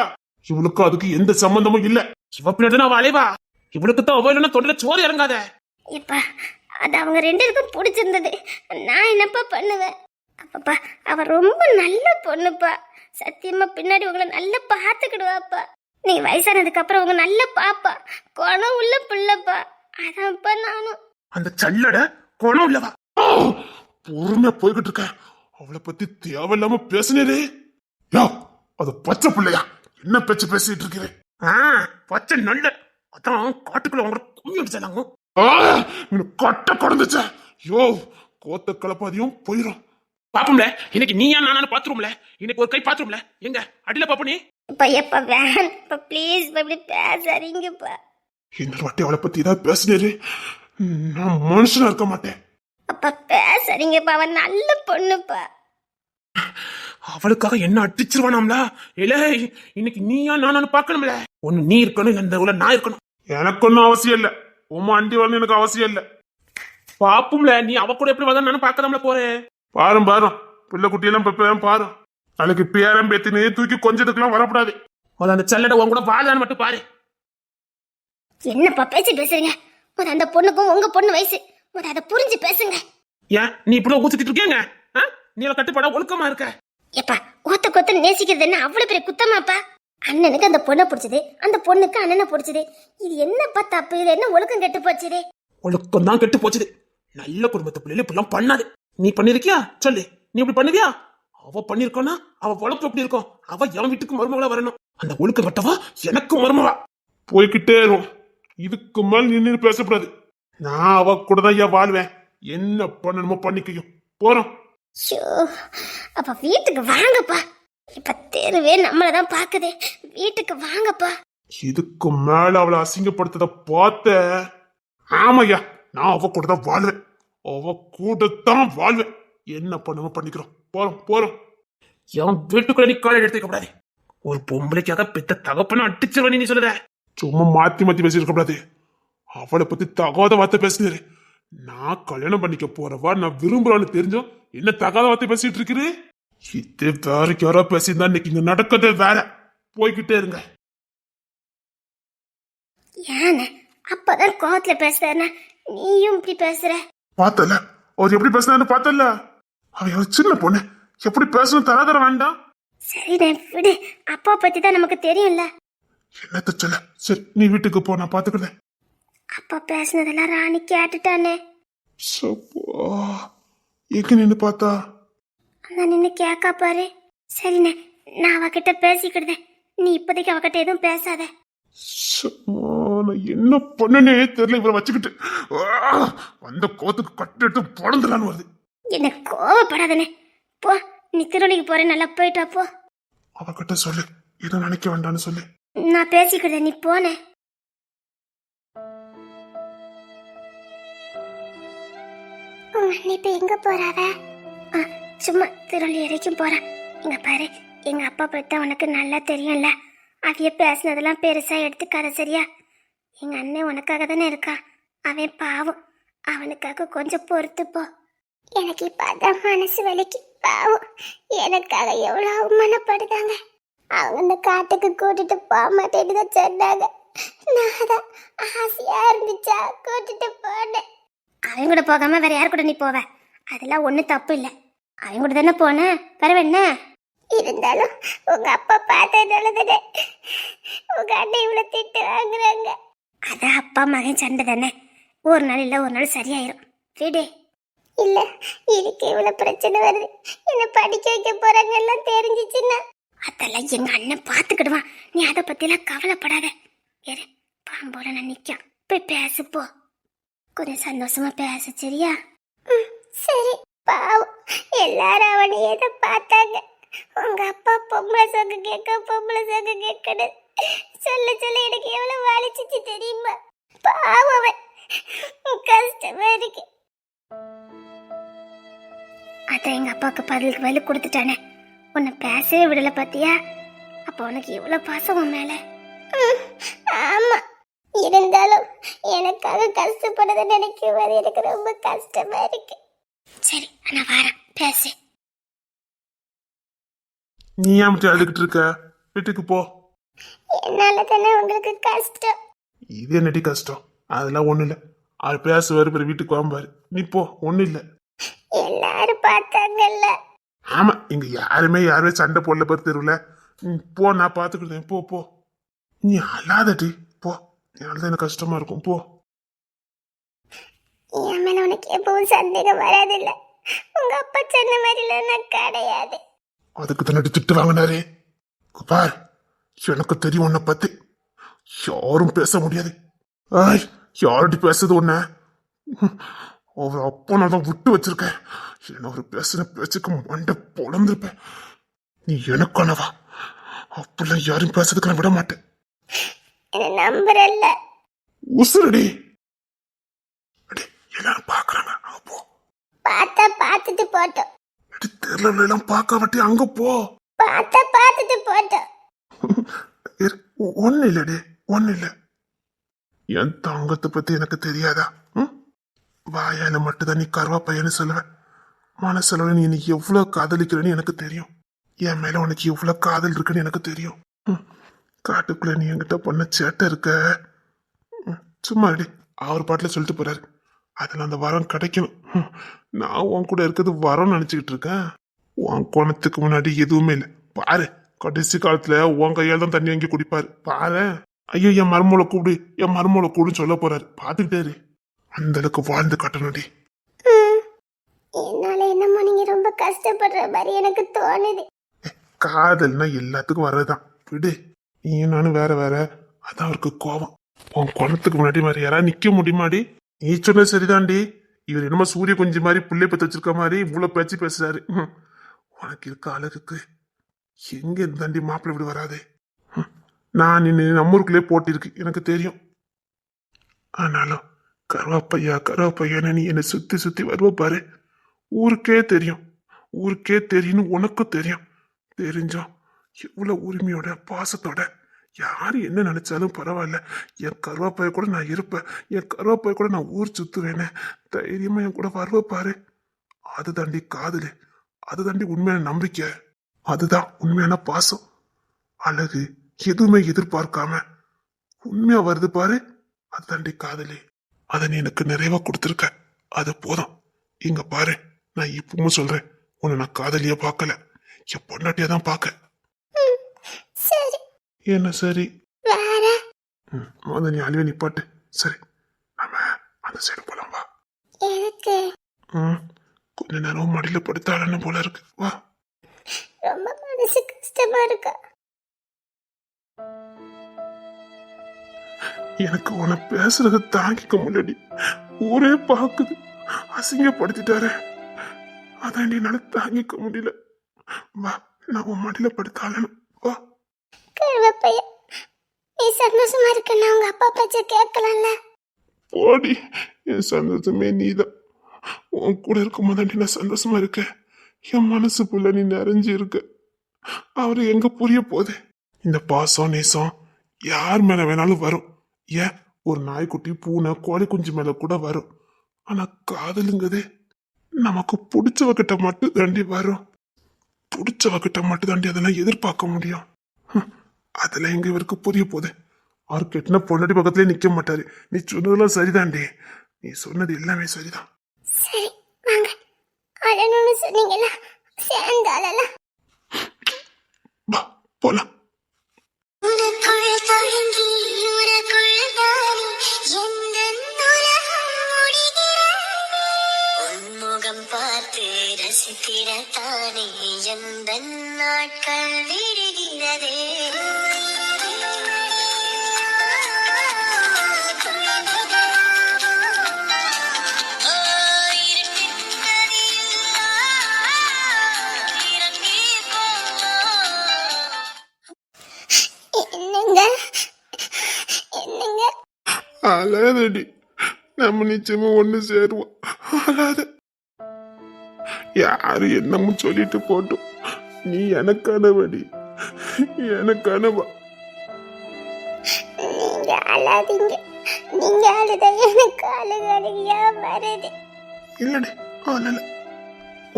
இவளுக்கு அதுக்கு எந்த சம்பந்தமும் இல்ல. இவ பின்னாடி அவ அலைவா. இவளுக்கு தான் அவ இல்லைன்னா தொண்டில சோறு இறங்காத. இப்பா அது அவங்க ரெண்டு பேருக்கும் பிடிச்சிருந்தது, நான் என்னப்பா பண்ணுவேன்? அப்பப்பா அவ ரொம்ப நல்ல பொண்ணுப்பா. சத்தியமா பின்னாடி உங்களை நல்லா பார்த்துக்கிடுவாப்பா. நீ வயசானதுக்கு அப்புறம் உங்க நல்ல பாப்பா, குணம் உள்ள பிள்ளைப்பா. அதான்ப்பா நானும். அந்த சல்லட குணம் இல்லவா? பொறுமையா போய்கிட்டு இருக்க, அவளை பத்தி தேவையில்லாம பேசுனே. யோ, அது பச்சை பிள்ளையா? என்ன பேச்சு பேசிட்டு இருக்கிறேன்? பச்சை நல்ல அதான் காட்டுக்குள்ள அவங்க கும்மி அடிச்சாங்க. கட்ட கடந்துச்ச. யோ, கோத்த கலப்பாதியும் போயிரும். பாப்போம்ல இன்னைக்கு நீயா நானும் பாத்துரும்ல. இன்னைக்கு ஒரு கை பாத்துரும்ல. எங்க அடியில பாப்போம். நீ எப்பா வேன் ப்ளீஸ் இப்படி பேசாதீங்கப்பா. இந்த வாட்டி அவளை பத்தி ஏதாவது பேசுனேரு, நான் மனுஷனா இருக்க மாட்டேன். அப்பா பேசாதீங்கப்பா, அவன் நல்ல பொண்ணுப்பா. அவளுக்காக என்ன அடிச்சிருவானாம்ல. இல்ல இன்னைக்கு நீயா நானும் பாக்கணும்ல. ஒண்ணு நீ இருக்கணும், இல்ல இந்த உள்ள நான் இருக்கணும். எனக்கு ஒன்னும் அவசியம் இல்ல, உமா அண்டி வரணும் எனக்கு அவசியம் இல்ல. பாப்பும்ல நீ அவ கூட எப்படி வந்தா நானும் பாக்கதாம்ல போறேன். பாரு பாரு, பிள்ளை குட்டியெல்லாம் பாரு. நாளைக்கு பேரம் பேத்தினே தூக்கி கொஞ்சத்துக்குலாம் வரக்கூடாது. அந்த செல்லட உன் கூட வாழான்னு மட்டும் பாரு. என்னப்பா பேச்சு பேசுறீங்க? அந்த பொண்ணுக்கும் உங்க பொண்ணு வயசு, அதை புரிஞ்சு பேசுங்க. ஏன் நீ இப்படி ஊத்திட்டு இருக்கீங்க? நீ கட்டுப்பாடா ஒழுக்கமா இருக்க. எப்பா ஒத்த கொத்த நேசிக்கிறது என்ன அவ்வளவு பெரிய குத்தமாப்பா? அண்ணனுக்கு அந்த பொண்ணை பிடிச்சது, அந்த பொண்ணுக்கு அண்ணனை பிடிச்சது. இது என்னப்பா தப்பு? இது என்ன ஒழுக்கம் கெட்டு போச்சுது? ஒழுக்கம் தான் கெட்டு போச்சுது. நல்ல குடும்பத்து பிள்ளைல இப்படிலாம் பண்ணாது. நீ பண்ணிருக்கியா சொல்லு? நீ இப்படி பண்ணுவியா? அவ பண்ணிருக்கோன்னா அவ பொழப்பு எப்படி இருக்கும்? அவ என் வீட்டுக்கு மருமகளா வரணும். அந்த ஒழுக்க கட்டவா எனக்கு மருமவா. போய்கிட்டே இருக்கும். இதுக்கு மேல் நின்று பேசக்கூடாது. நான் அவ கூட தான் வாழ்வேன். என்ன பண்ணணுமோ பண்ணிக்கையும் போறோம். அப்ப வீட்டுக்கு வாங்கப்பா. இப்ப தெருவே நம்மளதான் பாக்குது. வீட்டுக்கு வாங்கப்பா. இதுக்கு மேல அவளை அசிங்கப்படுத்தத பார்த்த, ஆமையா நான் அவ கூட தான் வாழ்வேன். அவ கூட தான் வாழ்வேன். என்ன பண்ணுமோ பண்ணிக்கிறோம். போறோம். என் வீட்டுக்குள்ள நீ காலை எடுத்துக்க கூடாது. ஒரு பொம்பளைக்காக பெத்த தகப்பன அடிச்சிருவ நீ சொல்லுற. சும்மா மாத்தி பேசிருக்க கூடாது. அவளை பத்தி தகாத வார்த்தை பேசுனேரு. நான் கல்யாணம் பண்ணிக்க போறவா, நான் விரும்புறான்னு தெரிஞ்சோம் என்ன தகாத வார்த்தை பேசிட்டு இருக்கிறேன். இது வேற யாரோ பேசியிருந்தா இன்னைக்கு இங்க நடக்கதே வேற. போய்கிட்டே இருங்க. ஏன் அப்பதான் கோவத்துல பேசுறேன்னா நீயும் இப்படி பேசுற? பார்த்தல அவர் எப்படி பேசினாரு பார்த்தல. அவ சின்ன பொண்ணு, எப்படி பேசணும் தராதர வேண்டாம். சரிடா விடு, அப்பா பத்தி தான் நமக்கு தெரியும்ல. என்னத்த சொல்ல. சரி நீ வீட்டுக்கு போ, நான் பாத்துக்கிறேன். அப்பா பேசினதெல்லாம் ராணி கேட்டுட்டானே. எங்க நின்னு பார்த்தா? நான் நின்னு கேக்கா பாரு. சரிண்ணே, நான் அவகிட்ட பேசிக்கிடுதேன். நீ இப்போதைக்கு அவகிட்ட எதுவும் பேசாத. நான் என்ன பண்ணனே தெரியல. இவரை வச்சுக்கிட்டு வந்த கோத்துக்கு கட்டு எடுத்து பிறந்துடான்னு வருது. என்ன கோவப்படாதனே. போ, நீ திருவள்ளிக்கு போறேன், நல்லா போயிட்டா போ. அவகிட்ட சொல்லு, எதுவும் நினைக்க வேண்டாம்னு சொல்லு. நான் பேசிக்கிடுதேன், நீ போனே. நீ இப்ப எங்க போறாவ? சும்மா திருவள்ளி வரைக்கும் போறேன். இங்க பாரு, எங்க அப்பா பத்தி உனக்கு நல்லா தெரியும்ல. அவைய பேசினதெல்லாம் பெருசா எடுத்துக்காத, சரியா? எங்க அண்ணன் உனக்காக தானே இருக்கா. அவன் பாவம், அவனுக்காக கொஞ்சம் பொறுத்து போ. எனக்கு இப்ப அதான் மனசு வலிக்கு. பாவம், எனக்காக எவ்வளவு அவமானப்படுதாங்க. அவங்க இந்த காட்டுக்கு கூட்டிட்டு போக மாட்டேன்னு தான் சொன்னாங்க. நான் தான் ஆசையா இருந்துச்சா கூட்டிட்டு போனேன். அவங்க கூட போகாம வேற யாரு கூட நீ போவ? அதெல்லாம் ஒன்றும் தப்பு இல்லை. அவங்க கூட தானே போன, பரவாயில்ல. இருந்தாலும் உங்க அப்பா பார்த்ததுனால தானே உங்க அண்ணன் இவ்வளவு திட்டு வாங்குறாங்க. அதான் அப்பா மகன் சண்டை தானே, ஒரு நாள் இல்லை ஒரு நாள் சரியாயிரும். விடு. இல்ல, இதுக்கு இவ்வளவு பிரச்சனை வருது. என்ன படிக்க வைக்க போறாங்க எல்லாம் தெரிஞ்சிச்சுன்னா அதெல்லாம் எங்க அண்ணன் பாத்துக்கிடுவான். நீ அதை பத்திலாம் கவலைப்படாத. வேற பாம்போட நான் நிக்க போய் பேசு போ. கொஞ்சம் சந்தோஷமா பேச, சரியா? சரி. பாவம், எல்லாரும் அவனையே தான் பார்த்தாங்க. உங்க அப்பா பொம்பளை சொங்க கேட்கணும் சொல்ல எனக்கு எவ்வளவு வலிச்சிச்சு தெரியுமா? பாவம், அவன் கஷ்டமா இருக்கு. அதான் எங்க அப்பாவுக்கு பதிலுக்கு பதில் கொடுத்துட்டானே. உன்னை பேசவே விடல பாத்தியா? அப்ப உனக்கு எவ்வளவு பாசம் உன் மேல. ஆமா, இருந்தாலும் எனக்காக கஷ்டப்படுறத நினைக்கும் போது எனக்கு ரொம்ப கஷ்டமா இருக்கு. சரி, நான் வரேன், பேசு. நீ ஏன் மட்டும் அழுதுகிட்டு இருக்க? வீட்டுக்கு போ. என்னால தானே உங்களுக்கு கஷ்டம். இது என்னடி கஷ்டம்? அதெல்லாம் ஒண்ணு இல்ல. அவர் பேசுவாரு, பிறகு வீட்டுக்கு வாம்பாரு. நீ போ, ஒண்ணு இல்ல. எல்லாரும் பார்த்தாங்கல்ல. ஆமா, இங்க யாருமே சண்டை போடல பாரு தெருவுல. போ, நான் பாத்துக்கிட்டேன். போ போ, நீ அழாதடி, போ. என்னாலதான் எனக்கு கஷ்டமா இருக்கும். போ. என் மேல உனக்கு எப்பவும் சந்தேகம் வராதில்ல. உங்க அப்பா சொன்ன மாதிரில நான் கிடையாது. அதுக்கு தன்னாடி திட்டு வாங்கினாரே பார். எனக்கு தெரியும் உன்னை பத்தி. யாரும் பேச முடியாது. ஆய், யார்கிட்ட பேசுறது உன்ன? அவர் அப்பா நான் தான் விட்டு வச்சிருக்கேன். என்ன ஒரு பேசுன பேச்சுக்கு மண்டை பொழந்திருப்பேன். நீ எனக்கானவா? அப்படிலாம் யாரும் பேசுறதுக்கு நான் விட மாட்டேன். என்ன நம்புறல்ல? உசுரடி. அடி, எல்லாரும் பாக்குறாங்க, அங்க போ. பார்த்தா பார்த்துட்டு போட்டோம். அடி, தெருல எல்லாம் பார்க்க வட்டி, அங்க போ. பார்த்தா பார்த்துட்டு போட்டோம். ஒண்ணு இல்லடி, ஒண்ணு இல்ல. என் தங்கத்தை பத்தி எனக்கு தெரியாதா? வாயால மட்டும்தான் நீ கருவா பையன்னு சொல்லுவ. மனசுல நீ என்னை எவ்வளவு காதலிக்கிறேன்னு எனக்கு தெரியும். என் மேல உனக்கு எவ்வளவு காதல் இருக்குன்னு எனக்கு தெரியும். காட்டுக்குள்ள நீ என்கிட்ட பண்ண சேட்டை இருக்க. சும்மா அடி, அவர் பாட்டுல சொல்லிட்டு போறாரு. அதுல அந்த வரம் கிடைக்கணும். நான் உன் கூட இருக்கிறது வரம் நினைச்சுக்கிட்டு இருக்கேன். உன் குணத்துக்கு முன்னாடி எதுவுமே இல்லை. பாரு, கடைசி காலத்துல உன் கையால் தான் தண்ணி வாங்கி குடிப்பாரு. பாரு. ஐயோ, என் மருமலை கூப்பிடு, என் மருமலை கூடுன்னு சொல்ல போறாரு. பாத்துக்கிட்டாரு. அந்த அளவுக்கு வாழ்ந்து காட்டணும்டி. என்னால என்னமோ நீங்க ரொம்ப கஷ்டப்படுற மாதிரி எனக்கு தோணுது. காதல்னா எல்லாத்துக்கும் வர்றதுதான், விடு. நீ நானும் வேற வேற. அதான் அவருக்கு கோபம். உன் குணத்துக்கு முன்னாடி மாதிரி யாராவது நிக்க முடியுமாடி? நீ சொன்னது சரிதான்டி. இவர் என்னமோ சூரிய குஞ்சு மாதிரி புள்ளை பத்து வச்சிருக்க மாதிரி இவ்வளவு பேச்சு பேசுறாரு. உனக்கு இருக்க அழகுக்கு எங்க இருந்தாண்டி மாப்பிள்ளை விடு வராது. நான் நம்ம ஊருக்குள்ளே போட்டி இருக்கு, எனக்கு தெரியும். ஆனாலும் கருவாப்பையான்னு நீ என்னை சுத்தி சுத்தி வருவ பாரு. ஊருக்கே தெரியும், ஊருக்கே தெரியும், உனக்கும் தெரியும். தெரிஞ்சோம் எவ்வளவு உரிமையோட பாசத்தோட யாரு என்ன நினைச்சாலும் பரவாயில்ல, என் கருவாப்பைய கூட நான் இருப்பேன், என் கருவாப்பைய கூட நான் ஊர் சுத்துவேன்னு தைரியமா என் கூட வருவ பாரு. அது தாண்டி காதலு, அது தாண்டி உண்மையான நம்பிக்கை, அதுதான் உண்மையான பாசம். அழகு எதுவுமே எதிர்பார்க்காம உண்மையா வருது பாரு, அது தாண்டி காதலி. அதை நீ எனக்கு நிறைவா கொடுத்துருக்க, அது போதும். இங்க பாரு, நான் இப்பவும் சொல்றேன், உன்னை நான் காதலியா பார்க்கல, என் பொண்டாட்டியா தான் பார்க்க. சரி. என்ன சரி? வேற முதல்ல நீ அழிவே நிப்பாட்டு. சரி, நம்ம அந்த சைடு போலாம், வா. எதுக்கு? கொஞ்ச நேரம் மடியில படுத்தாளன்னு போல இருக்கு, வா. ரொம்ப மனசு கஷ்டமா இருக்கா? எனக்கு உன பேசுறத தாங்கிக்க முடியலடி. ஊரே பாக்குது, அசிங்கப்படுத்திட்டாரு. அதான் என்னால தாங்கிக்க முடியல. வா, நான் உன் மடியில படுத்தாளணும், வா. கருவப்பையா, நீ சந்தோஷமா இருக்கன்னா உங்க அப்பா பேச்ச கேட்கலாம்ல? போடி, என் சந்தோஷமே நீதான். உன் கூட இருக்கும் போதாண்டி நான் சந்தோஷமா இருக்கேன். என் மனசுக்குள்ள நீ நிறைஞ்சு இருக்க. அவரு எங்க புரிய போகுது? இந்த பாசம் நேசம் யார் மேல வேணாலும் வரும். ஏன், ஒரு நாய்க்குட்டி பூனை கோழி குஞ்சு மேல கூட வரும். ஆனா காதலுங்கிறது நமக்கு பிடிச்சவகிட்ட மட்டும் தாண்டி வரும். பிடிச்சவகிட்ட மட்டும் தாண்டி அதெல்லாம் எதிர்பார்க்க முடியும். அதெல்லாம் எங்க இவருக்கு புரிய போகுது? அவர் கெட்டின பொண்டாட்டி பக்கத்துலயே நிக்க மாட்டாரு. நீ சொன்னதெல்லாம் சரிதாண்டி, நீ சொன்னது எல்லாமே சரிதான். சரி, வாங்க. அழணும்னு சொன்னீங்களா, சேர்ந்து அழலாம். வா, போலாம். பார்த்து ரசித்திடத்தானே எந்த நாட்கள் விடுகிறதே. என்னங்க என்னங்க? அழாதடி, நம்ம நிச்சயமா ஒண்ணு சேருவோம். அழாத. யாரு என்னமோ சொல்லிட்டு போட்டும், நீ எனக்கானவடி, எனக்கானவா. நீங்க அழாதீங்க. நீங்க அழுத எனக்கு அழுகையா வருது. இல்லடி அழல,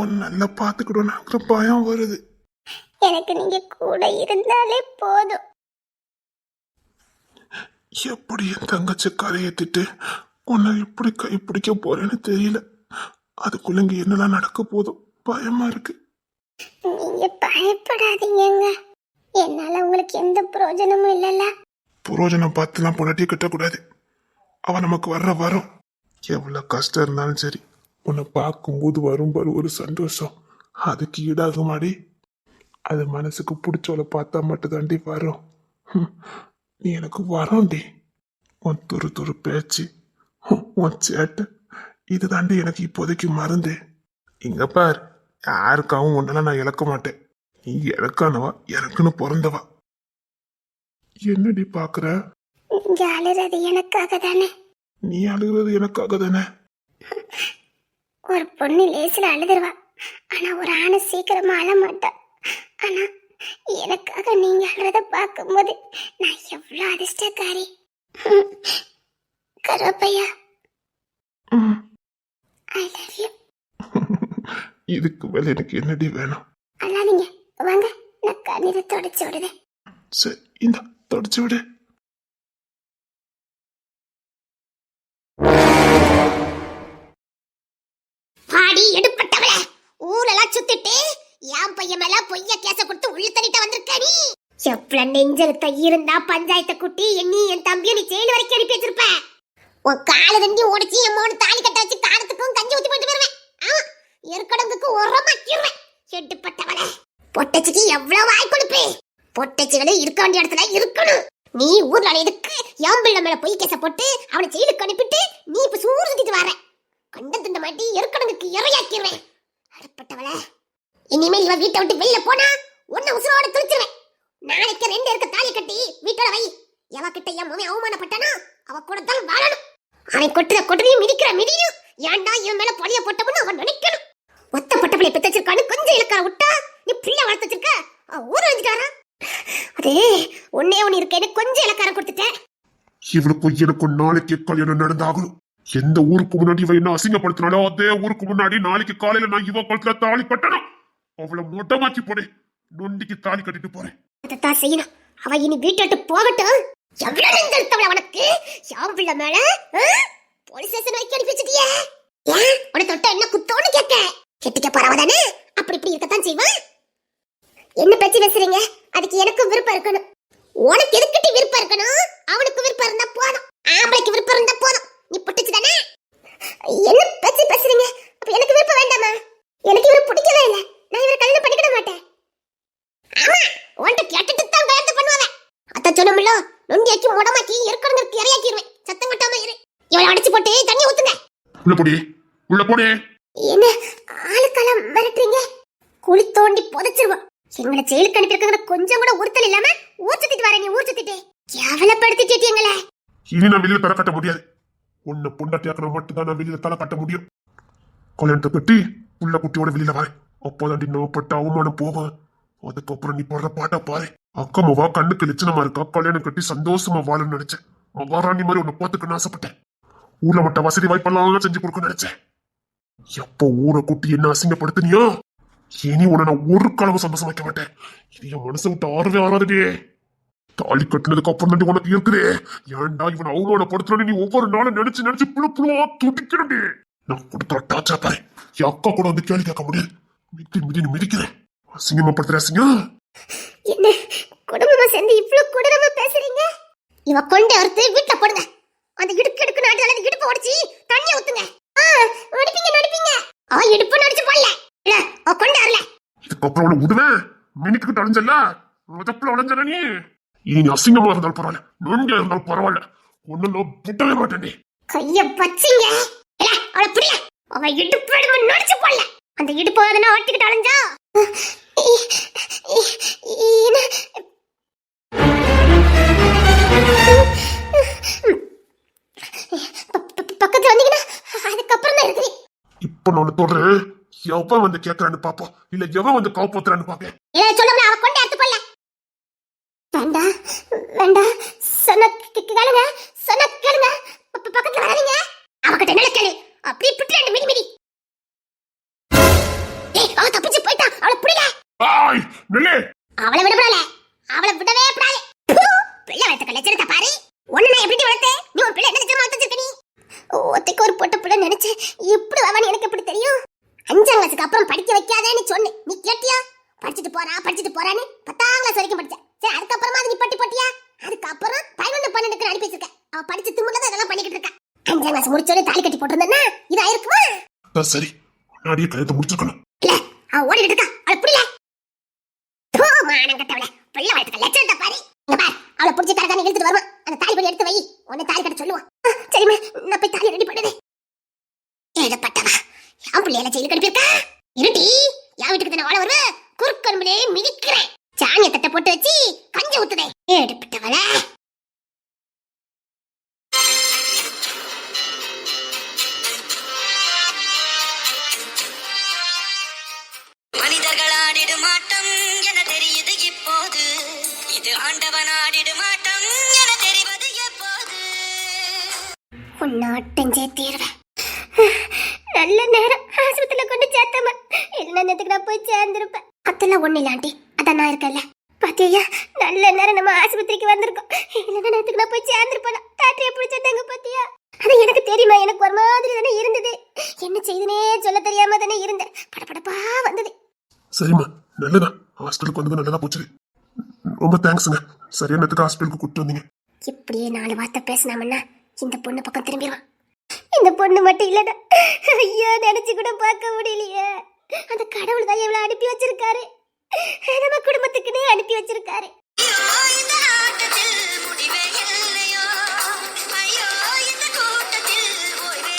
உன் நல்லா பாத்துக்கிடணுங்கிற பயம் வருது. எனக்கு நீங்க கூட இருந்தாலே போதும். எப்படி என் தங்கச்சி கரையேத்திட்டு உன்னை எப்படி கைப்பிடிக்க போறேன்னு தெரியல. அதுக்குள்ள இங்க என்னெல்லாம் நடக்க போதும் பயமா இருக்கு. நீங்க பயப்படாதீங்கங்க. என்னால உங்களுக்கு எந்த பிரயோஜனமும் இல்லைல்ல. புரோஜனம் பார்த்துலாம் பொண்டாட்டிய கட்டக்கூடாது. அவன் நமக்கு வரும். எவ்வளவு கஷ்டம் இருந்தாலும் சரி, உன்னை பார்க்கும்போது வரும் பாரு ஒரு சந்தோஷம், அதுக்கு ஈடாக மாடி. அது மனசுக்கு பிடிச்சவளை பார்த்தா மட்டும் தாண்டி வரும். நீ எனக்கு வரோண்டி. உன் துரு பேச்சு, உன் சேட்டை, இது தாண்டி எனக்கு இப்போதைக்கு மருந்து. இங்க பார், யாருக்காகவும் ஒன்றெல்லாம் நான் இழக்க மாட்டேன். நீ இறக்கானவா, எனக்குன்னு பிறந்தவா. என்னடி பாக்குற? நீங்க அழுறது எனக்காக தானே. நீ அழுகிறது எனக்காக தானே. ஒரு பொண்ணு லேசில அழுதுருவா, ஆனா ஒரு ஆணை சீக்கிரமா அழ மாட்டா. ஆனா எனக்காக நீங்க அழுறத பார்க்கும்போது நான் எவ்வளவு அதிர்ஷ்டக்காரி. Karuppaiya, I love you. இதுக்கு மேல எனக்கு என்னடி வேணும்? அழாதீங்க, வாங்க நான் கண்ணீரை தொடச்சு விடுதேன். சரி, இந்த தொடச்சு விடு. பாடி எடுப்பட்டவள, ஊரெல்லாம் சுத்திட்டு என் பையன் மேல பொய்ய கேச கொடுத்து உள்ள தள்ளிட்டு வந்திருக்க நீ. எவ்வளவு நெஞ்செழுத்த இருந்தா பஞ்சாயத்தை குட்டி எண்ணி என் தம்பியை நீ ஜெயில் வரைக்கும் அனுப்பி வச்சிருப்ப. உன் கால தண்டி ஓடிச்சு என் மோனு தாலி கட்ட வச்சு காலத்துக்கும் கஞ்சி ஊத்தி போட்டு வருவேன். ஆமா, எருக்கடங்குக்கு உரமாக்கிடுவேன். எடுப்பட்டவள, பொட்டச்சிக்கு எவ்வளவு வாய் கொடுப்பு. பொட்டச்சிகளே இருக்க வேண்டிய இடத்துல இருக்கணும். நீ ஊர்ல எதுக்கு என் பிள்ளை மேல பொய் கேச போட்டு அவனை ஜெயிலுக்கு அனுப்பிட்டு நீ இப்ப சூறு சுத்திட்டு வர. கண்ட துண்ட மாட்டி எருக்கடங்குக்கு இறையாக்கிடுவேன். அடப்பட்டவள, இனிமேல் இவ வீட்டை விட்டு வெளியில போனா உன்னை உசுரோட துளிச்சிருவேன். நாளைக்கு 2 இருக்க தாலி கட்டி வீட்டோட வை. எவ கிட்ட என் மாமன் அவமானப்பட்டானா அவ கூட தான் வாழணும். அவன் கொட்டுறையும் மிதிக்கிற மிதியும் ஏன்டா இவன் மேல பொலிய போட்டவன்னு அவன் நினைக்கணும். ஒத்த பொட்ட பிள்ளை பெத்து வச்சிருக்கான்னு கொஞ்சம் இலக்கார விட்டா நீ பிள்ளை வளர்த்து வச்சிருக்க, ஊர் வந்துட்டாரா. அது ஒன்னே ஒன்னு இருக்கேன்னு கொஞ்சம் இலக்காரம் கொடுத்துட்டேன். இவளுக்கும் எனக்கும் நாளைக்கு கல்யாணம் நடந்தாகணும். எந்த ஊருக்கு முன்னாடி இவ என்ன அசிங்கப்படுத்தினாலோ அதே ஊருக்கு முன்னாடி நாளைக்கு காலையில நான் இவ கழுத்துல தாலி கட்டணும். அவளை மொட்டமாக்கி போடு, நொண்டிக்கு தாலி கட்டிட்டு போறேன். அதான் செய்யணும். அவ இனி வீட்டை விட்டு போகட்டும். எவ்வளவு நெஞ்செழுத்தவள உனக்கு. யாம் பிள்ளை மேல போலீஸ் ஸ்டேஷன் வரைக்கும் அனுப்பி வச்சிட்டியே. ஏன் உன தொட்ட என்ன குத்தோன்னு கேட்க. கெட்டிக்க போறவதானே அப்படி இப்படி இருக்கத்தான் செய்வான். என்ன பேச்சு பேசுறீங்க? அதுக்கு எனக்கும் விருப்பம் இருக்கணும். உனக்கு எதுக்கிட்ட விருப்பம் இருக்கணும்? அவனுக்கு விருப்பம் இருந்தா போதும். ஆம்பளைக்கு விருப்பம் இருந்தா போதும். நீ புட்டுச்சு தானே. என்ன பேச்சு பேசுறீங்க? அப்ப எனக்கு விருப்பம் வேண்டாமா? எனக்கு இவரை பிடிக்கவே இல்லை. நான் இவரை கல்யாணம் பண்ணிக்கிட மாட்டேன். ஆமா, உன்கிட்ட கேட்டுட்டு தான் கல்யாணம் பண்ணுவாங்க. அத்த சொன்னோம்ல, நொண்டியாக்கி முடமாக்கி இருக்கணுங்கிறதுக்கு இறையாக்கிடுவேன். சத்தம் கட்டாம இரு. இவளை அடிச்சு போட்டு தண்ணி ஊத்துங்க. உள்ள போடி. என்ன ஆளுக்கெல்லாம் மிரட்டுறீங்க? குழி தோண்டி புதைச்சிருவோம். எங்களை ஜெயிலுக்கு அனுப்பியிருக்காங்க. கொஞ்சம் கூட உறுத்தல் இல்லாம ஊர் சுத்திட்டு வர. நீ ஊர் சுத்திட்டு கேவலப்படுத்திட்டீங்களே. இனி நான் வெளியில தலை கட்ட முடியாது. உன்னை பொண்டாட்டியாக்கணும் மட்டும்தான் நான் வெளியில தலை கட்ட முடியும். கல்யாணத்தை கட்டி உள்ள குட்டியோட வெளியில வரேன். அப்போதாண்டி நான் பட்ட அவமானம் போகும். அதுக்கப்புறம் நீ போடுற பாட்டா பாரு. அக்கம்மாவா கண்ணுக்கு லட்சணமா இருக்கா. கல்யாணம் கட்டி சந்தோஷமா வாழணும்னு நினைச்சேன். மகாராணி மாதிரி உன்னை பார்த்துக்கணும்னு ஆசைப்பட்டேன். ஊர்ல மட்டும் வசதி வாய்ப்பெல்லாம் செஞ்சு கொடுக்க நினைச்சேன். எப்போ ஊரை குட்டி என்ன அசிங்கப்படுத்தினியோ, இனி உன்னை நான் ஒரு காலமும் சந்தோஷம் வைக்க மாட்டேன். இது என் மனசை விட்டு ஆறவே ஆறாதே. தாலி கட்டினதுக்கு அப்புறம் தான் உனக்கு இருக்குதே. ஏன்டா இவனை அவமானப்படுத்துறேன்னு நீ ஒவ்வொரு நாளும் நினைச்சு நினைச்சு புழுவா துடிக்கிறே. நான் கொடுத்த டாச்சா பாரு. என் அக்கா கூட வந்து கேள்வி கேட்க முடியாது. மிதின்னு மிதிக்கிறேன். அசிங்கமாப்படுத்துற அசிங்கம். என்ன குடும்பமா சேர்ந்து இவ்வளவு கொடூரமா பேசுறீங்க? இவ கொண்டு ஒருத்து வீட்டுல போடுங்க. அந்த இடுக்கு நாட்டு அல்லது இடுப்பு உடைச்சி தண்ணி ஊத்துங்க. நடிப்பீங்க. அவ இடுப்பு நடிச்சு போடல. இல்ல அவ கொண்டு வரல. இதுக்கப்புறம் அவனை விடுவேன். மினிக்கிட்டு அடைஞ்சல முதப்புல உடஞ்சல நீ. இனி அசிங்கமா இருந்தாலும் பரவாயில்ல, நொண்டியா இருந்தாலும் பரவாயில்ல, ஒன்னும் நான் விட்டவே மாட்டேன். கைய பச்சிங்க. இல்ல அவளை புரிய. அவ இடுப்பு நடிச்சு போடல. அந்த இடுப்பு அதனா ஆட்டிக்கிட்டு அலைஞ்சா பக்கத்துல வந்தீங்கன்னா அதுக்கப்புறம் தான் இருக்குது. இப்ப நான் தொடறேன். எவன் வந்து கேக்குறான்னு பாப்போம், இல்ல எவன் வந்து காப்பாத்துறான்னு பாக்க. ஏய் சொல்லுங்க, அவ கொண்டு எடுத்து போடல. வேண்டாம் வேண்டாம், சொன்ன கேளுங்க, சொன்ன கேளுங்க. பக்கத்துல வராதீங்க. அவகிட்ட என்ன கேளு, அப்படியே பிட்டு ரெண்டு மிதி மிதி. ஏய் அவ தப்பிச்சு போயிட்டா, அவளை பிடில. ஆய் நில்லு. அவளை விடப்படாத, அவளை விடவே கூடாது. பிள்ளை வளர்த்த லட்சணத்தை பாரு. ஒண்ணு நான் எப்படி வளர்த்தேன், நீ ஒரு பிள்ளை என்ன லட்சணமா வளர்த்திருக்க நீ? ஒத்தைக்கு ஒரு பொட்ட பிள்ளை நினைச்சு இப்படி அவன் எனக்கு எப்படி தெரியும்? 5ஆம் கிளாஸுக்கு அப்புறம் படிக்க வைக்காதேன்னு சொன்னேன், நீ கேட்டியா? படிச்சுட்டு போறான்னு 10ஆம் கிளாஸ் வரைக்கும் படிச்சேன். சரி அதுக்கப்புறமா அது நீ பட்டி போட்டியா? அதுக்கப்புறம் 11 12க்கு அனுப்பி வச்சிருக்க. அவ படிச்சு திமுல தான் இதெல்லாம் பண்ணிக்கிட்டு இருக்கா. 5ஆம் கிளாஸ் முடிச்சோட தாலி கட்டி போட்டிருந்தேன்னா இது ஆயிருக்குமா? சரி முன்னாடியே கழுத்தை முடிச்சிருக்கணும். இல்ல அவ ஓடிட்டு இருக்கா, அவளை புரியல. மானம் கட்டவளே, பிள்ளை வளர்த்துக்க லட்சணத்தை பாரு. இங்க பாரு, அவளை புடிச்சு கரகாணி இழுத்துட்டு வருவான். அந்த தாலி படி எடுத்து வை, உன்னை தாலி கட்ட சொல்லுவான். சரிம்மா, நான் போய் தாலி ரெடி பண்ணுறேன். ஏழப்பட்டவா, என் பிள்ளையில ஜெயிலுக்கு அனுப்பியிருக்கா. இருட்டி, என் வீட்டுக்கு தானே வாழ வருவ, குறுக்கன்புலே மிதிக்கிறேன். சாணிய தட்டை போட்டு வச்சு கஞ்சி ஊத்துதே. ஏழப்பட்டவள மனிதர்கள் ஆடிடும் ஆட்டம் என தெரியுது இப்போது, இது ஆண்டவன் ஆடிடும் ஆட்டம் என தெரிவது எப்போது. உன்னாட்டஞ்சே தீர்வேன். நல்ல நேரம் ஆஸ்பத்திரியில கொண்டு சேர்த்தம்மா, இல்லைன்னா நேரத்துக்கு நான் போய் சேர்ந்திருப்பேன். அதெல்லாம் ஒண்ணு இல்லாண்டி, அதான் நான் இருக்கேன்ல. பாத்தியா, நல்ல நேரம் நம்ம ஆஸ்பத்திரிக்கு வந்திருக்கோம். இல்லைன்னா நேரத்துக்கு நான் போய் சேர்ந்திருப்பேன். டாக்டர் எப்படி சேர்த்தாங்க பாத்தியா? அது எனக்கு தெரியுமா, எனக்கு ஒரு மாதிரி தானே இருந்தது. என்ன செய்துனே சொல்ல தெரியாம தானே இருந்தேன். படபடப்பா வந்தது. சரிம்மா, நல்லதான். ஹாஸ்பிட்டலுக்கு வந்தது நல்லதா போச்சு. ரொம்ப தேங்க்ஸுங்க. சரியான நேரத்துக்கு ஹாஸ்பிட்டலுக்கு கூப்பிட்டு வந்தீங்க. இப்படியே 4 வார்த்தை பேசினாமன்னா இந்த பொண்ணு பக்கம் திரும்பிடுவான். இந்த பொண்ணு மட்டும் இல்லடா, ஐயோ நினைச்சு கூட பார்க்க முடியலையே. அந்த கடவுள் தான் எவ்வளவு அனுப்பி வச்சிருக்காரு, நம்ம குடும்பத்துக்குன்னே அனுப்பி வச்சிருக்காரு. ஐயோ, இந்த ஆட்டத்தில் முடிவே இல்லையோ, ஐயோ, இந்த கூட்டத்தில் ஓய்வே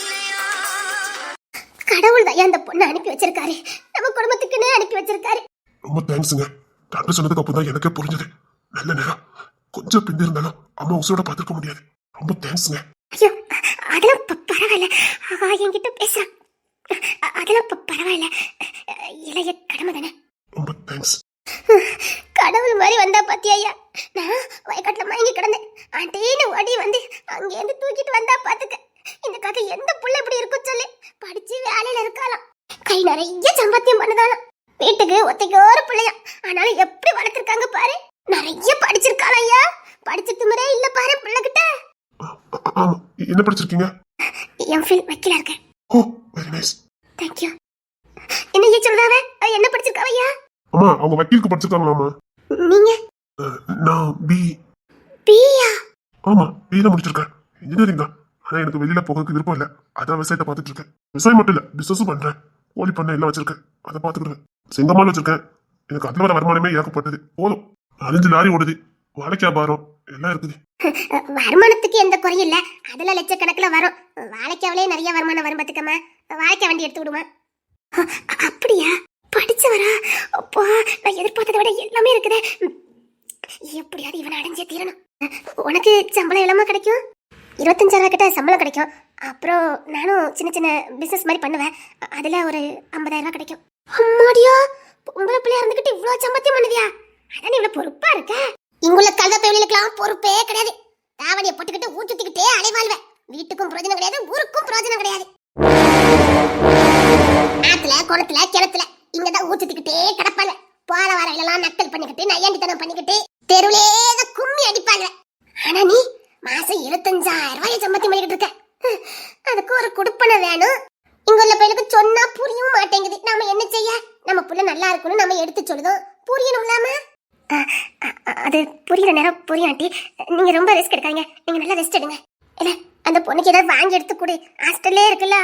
இல்லையோ. கடவுள் தான் அந்த பொண்ணை அனுப்பி வச்சிருக்காரு, நம்ம குடும்பத்துக்குன்னே அனுப்பி வச்சிருக்காரு. ரொம்ப தேங்க்ஸுங்க. டாக்டர் சொன்னதுக்கு அப்புறம் தான் எனக்கே புரிஞ்சது. நல்ல நேரம். கொஞ்சம் பிந்தி இருந்தாலும் அம்மா உசுரோட பார்த்துருக்க முடியாது. ரொம்ப தேங்க்ஸுங்க. ஐயோ அதெல்லாம் பரவாயில்ல, என்கிட்ட பேசுறான். அதெல்லாம் பரவாயில்ல, இளைய கடமை தானே. ரொம்ப தேங்க்ஸ். கடவுள் மாதிரி வந்தா பாத்தியா ஐயா? நான் வயக்காட்டுல மயங்கி கிடந்தேன். ஆண்டேன்னு ஓடி வந்து அங்கேருந்து தூக்கிட்டு வந்தா பாத்துக்க. இந்த கதை எந்த புள்ள இப்படி இருக்கும் சொல்லு. படிச்சு வேலையில இருக்காளாம், கை நிறைய சம்பாத்தியம் பண்ணதாலாம். வீட்டுக்கு ஒத்தைக்கு ஒரு பிள்ளையா, ஆனாலும் எப்படி வளர்த்திருக்காங்க பாரு. நிறைய படிச்சிருக்காளா ஐயா? படிச்ச திமிரே இல்ல பாரு பிள்ளைகிட்ட. ஆமா, என்ன படிச்சிருக்கீங்க? எம்ஃபில் வக்கீலா இருக்கேன். ஓ, வெரி நைஸ். தேங்க்யூ. என்ன ஏன் சொல்றாவ? என்ன படிச்சிருக்காவ ஐயா? அம்மா, அவங்க வக்கீலுக்கு படிச்சிருக்காங்களாமா? நீங்க? நான் பியா? ஆமா, பிதான் முடிச்சிருக்கேன். இன்ஜினியரிங் தான். ஆனா எனக்கு வெளியில போகிறதுக்கு விருப்பம் இல்ல. அதான் விவசாயத்தை பார்த்துட்டு இருக்கேன். விவசாயம் மட்டும் இல்ல, பிசினஸும் பண்றேன். கோழி பண்ணை எல்லாம் வச்சிருக்கேன், அதை பார்த்துக்கிடுவேன். செங்கமால் வச்சிருக்கேன். எனக்கு அதுல வர வருமானமே ஏகப்பட்டது. போதும், 5 லாரி ஓடுது, வாழைக்காய் பாரம் எல்லாம் இருக்குது. வருமானத்துக்கு எந்த குறையும் இல்ல, அதுல லட்சக்கணக்குல வரும். வாழைக்காவிலே நிறைய வருமானம் வரும் பாத்துக்கம்மா. வாழைக்காய் வண்டி எடுத்து விடுமா? அப்படியா? படிச்சவரா? அப்பா, நான் எதிர்பார்த்ததை விட எல்லாமே இருக்குதே. எப்படியாவது இவனை அடைஞ்சே தீரணும். உனக்கு சம்பளம் எல்லாமே கிடைக்கும்? 25,000 கிட்ட சம்பளம் கிடைக்கும். அப்புறம் நானும் சின்ன சின்ன பிசினஸ் மாதிரி பண்ணுவேன். அதுல ஒரு 50,000 கிடைக்கும். அம்மாடியா, உங்களை பிள்ளையா இருந்துகிட்டு இவ்வளவு சம்பாத்தியம் பண்ணுதியா? அதான் இவ்வளவு பொறுப்பா இருக்க. இங்குள்ள கல்வ தொழிலுக்கெல்லாம் பொறுப்பே கிடையாது. தாவணியை போட்டுக்கிட்டு ஊற்றுத்திக்கிட்டே அலைவாழ்வேன். வீட்டுக்கும் பிரயோஜனம் கிடையாது, ஊருக்கும் பிரயோஜனம் கிடையாது. ஆத்துல குளத்துல கிணத்துல இங்கதான் ஊற்றுத்திக்கிட்டே கிடப்பாங்க. போற வாரம் நக்கல் பண்ணிக்கிட்டு நையாண்டித்தனம் பண்ணிக்கிட்டு தெருவிலே கும்மி அடிப்பாங்க. ஆனா நீ மாசம் 25,000 ரூபாய் சம்பாத்தியம் பண்ணிக்கிட்டு இருக்க. அதுக்கு ஒரு குடுப்பனை வேணும். இங்க உள்ள பையனுக்கு சொன்னா புரியவும் மாட்டேங்குது. நாம என்ன செய்ய? நம்ம புள்ள நல்லா இருக்கணும், நம்ம எடுத்து சொல்லுதோம், புரியணும்லாம. அது புரியுற நேரம் புரியும் ஆண்டி. நீங்க ரொம்ப ரிஸ்க் எடுக்காதீங்க, நீங்க நல்லா ரெஸ்ட் எடுங்க. இல்ல அந்த பொண்ணுக்கு ஏதாவது வாங்கி எடுத்து கொடு, ஹாஸ்டல்லே இருக்குல்ல.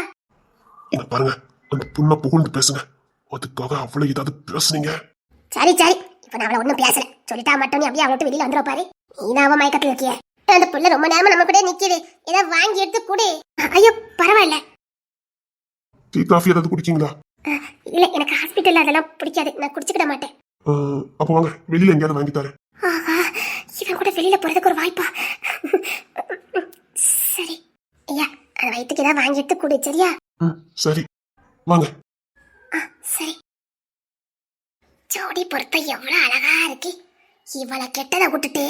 இங்க பாருங்க, அந்த பொண்ணை புகழ்ந்து பேசுங்க. அதுக்காக அவ்வளவு ஏதாவது பேசுனீங்க? சரி சரி, இப்ப நான் அவளை ஒண்ணும் பேசல. சொல்லிட்டா மட்டும் நீ அப்படியே அவளை விட்டு வெளியில வந்துட பாரு. நீ அவ மயக்கத்துல இருக்கிய. அந்த புள்ள ரொம்ப நேரமா நம்ம கூட நிக்குது, ஏதாவது வாங்கி எடுத்து கொடு. ஐயோ பரவாயில்ல. டீ காஃபி ஏதாவது குடிக்கீங்களா? இல்ல, எனக்கு ஹாஸ்பிட்டல்ல அதெல்லாம் பிடிக்காது, நான் குடிச்சுக்கிட மாட்டேன். அப்போ வாங்க, வெளியில எங்கேயாவது வாங்கி தரேன். ஆஹா, இவன் கூட வெளியில போறதுக்கு ஒரு வாய்ப்பா? சரி ஐயா, அந்த வயிற்றுக்கு ஏதாவது வாங்கி எடுத்து கொடு, சரியா? சரி வாங்க. சரி. ஜோடி பொருத்தம் எவ்வளவு அழகா இருக்கு. இவளை கெட்டதை விட்டுட்டு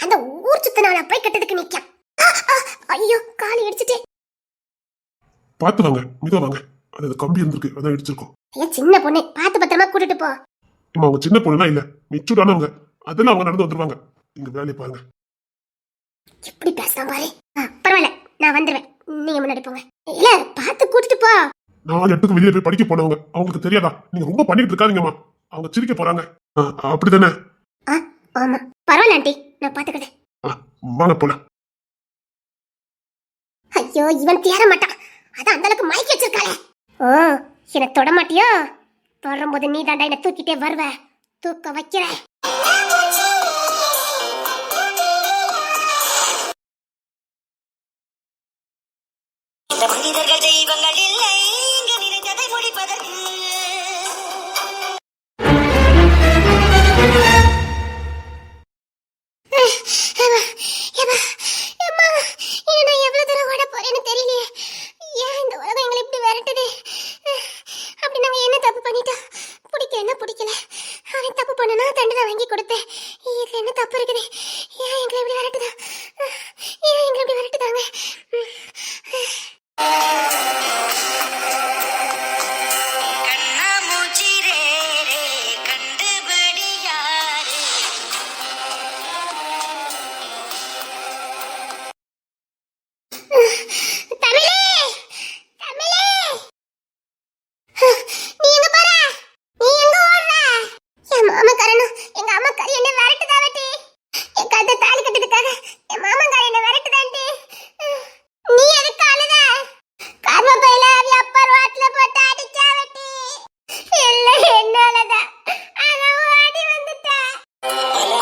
அந்த ஊர் சுத்தினவளை போய் கெட்டதுக்கு நிக்க. ஐயோ காலி இடிச்சிட்டே. பார்த்து வாங்க, மிக வாங்க. அது கம்பி இருந்திருக்கு, அதான் இடிச்சிருக்கோம். ஐயா சின்ன பொண்ணு, பார்த்து பத்திரமா கூட்டிட்டு போ. இம்மா அவங்க சின்ன பொண்ணுனா இல்ல, மெச்சூர்டானவங்க. அதெல்லாம் அவங்க நடந்து வந்துருவாங்க. நீங்க வேலையை பாருங்க. எப்படி பேசுறான் பாரு. பரவாயில்ல, நான் வந்துருவேன். நீங்க முன்னாடி போங்க. இல்ல பார்த்து கூட்டிட்டு போ. 4 இடத்துக்கு வெளியே போய் படிக்க போனவங்க, அவங்களுக்கு தெரியாதா? நீங்க ரொம்ப பண்ணிட்டு இருக்காதீங்கம்மா, அவங்க சிரிக்க போறாங்க. அப்படிதானே? ஆமா பரவாயில்ல ஆண்டி, நான் பாத்துக்கிறேன். வாங்க போலாம். ஐயோ இவன் தேர மாட்டான். அதான் அந்த அளவுக்கு மயக்கி வச்சிருக்காளே. ஓ என்ன தொட மாட்டியோ? வரும்போது நீ தாண்டா என்ன தூக்கிட்டே வருவ. தூக்க வைக்கிற. இந்த மனிதர்கள் தெய்வங்கள் இல்லை, இங்கு நினைத்ததை முடிப்பதற்கு. கண்ணாமூச்சி ரே ரே கண்டுபிடி யாரு. பல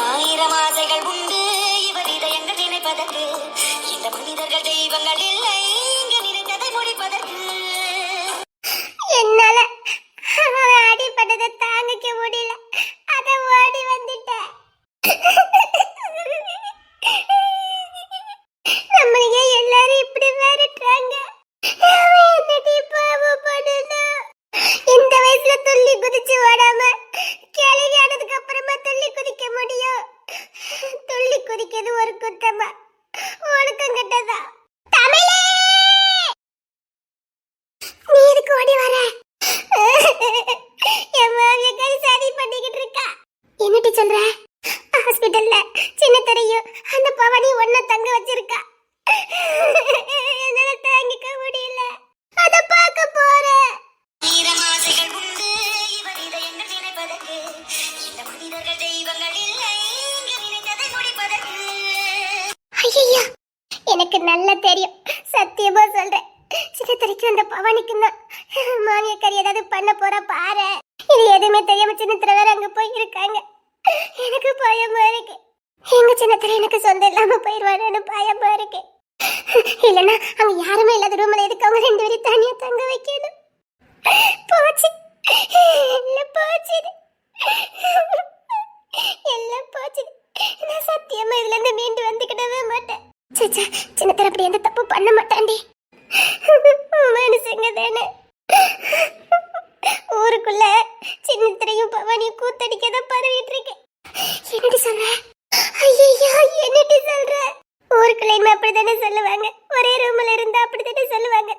ஆயிரம் ஆசைகள் உண்டு இவர் இதயங்கள் நினைப்பதற்கு. இந்த மனிதர்கள் தெய்வங்கள் இல்லை, இங்கு நினைத்ததை முடிப்பதற்கு. என்னால அவன் அடிப்பட்டதை தாங்கிக்க முடியல. அத ஓடி வந்துட்டேன். நம்மளையே எல்லாரும் இப்படி விரட்டுறாங்க. அவன் என்னடி பாவம் பண்ணணும்? இந்த வயசுல துள்ளி குதிச்சு ஓடாம கிளவி ஆனதுக்கு அப்புறமா துள்ளி குதிக்க முடியும்? துள்ளி குதிக்கிறது ஒரு குத்தமா? ஒழுக்கம் கெட்டதா? தமிழே நீ எதுக்கு ஓடி வர? என் மாமியா கை சரி பண்ணிக்கிட்டு இருக்கா. என்னடி சொல்ற? ஹாஸ்பிடல்ல சின்ன தெரையும் அந்த பவனி ஒன்ன தங்க வச்சிருக்கா. என்னால தாங்கிக்க முடியல. அத பார்க்க போறேன். ஆயிரம் ஆசைகள் உண்டு இவர் இதயங்கள் நினைப்பதற்கு. இந்த மனிதர்கள் தெய்வங்கள் இல்லை, இங்கு நினைத்ததை முடிப்பதற்கு. ஐயோ எனக்கு நல்லா தெரியும். சத்தியமா சொல்றேன். சின்ன தெரைக்கும் அந்த பவனிக்கும் தான் மாமியா கறி ஏதாவது பண்ண போற பாரு. இது எதுவுமே தெரியாம சின்ன திரை வேற அங்க போய் இருக்காங்க. எனக்கு பயமா இருக்கு. எங்க சின்ன திரை எனக்கு சொந்தம் இல்லாம போயிருவானு பயமா இருக்கு. இல்லன்னா அங்க யாருமே இல்லாத ரூம்ல எதுக்கு அவங்க 2 பேரும் தனியா தங்க வைக்கணும்? போச்சு எல்லாம் போச்சு, எல்லாம் போச்சு. நான் சத்தியமா இதுல இருந்து மீண்டு வந்துக்கிடவே மாட்டேன். சச்சா சின்ன திரை அப்படி எந்த தப்பு பண்ண மாட்டாண்டி. மனுஷங்க தானே. ஊருக்குள்ள சின்ன திரையும் பவானியும் கூத்தடிக்கதான் பரவிட்டு இருக்கேன். என்னடி சொல்ற? ஐயோ என்னடி சொல்ற? ஊருக்குள்ள இனிமே அப்படித்தானே சொல்லுவாங்க. ஒரே ரூம்ல இருந்தா அப்படித்தானே சொல்லுவாங்க.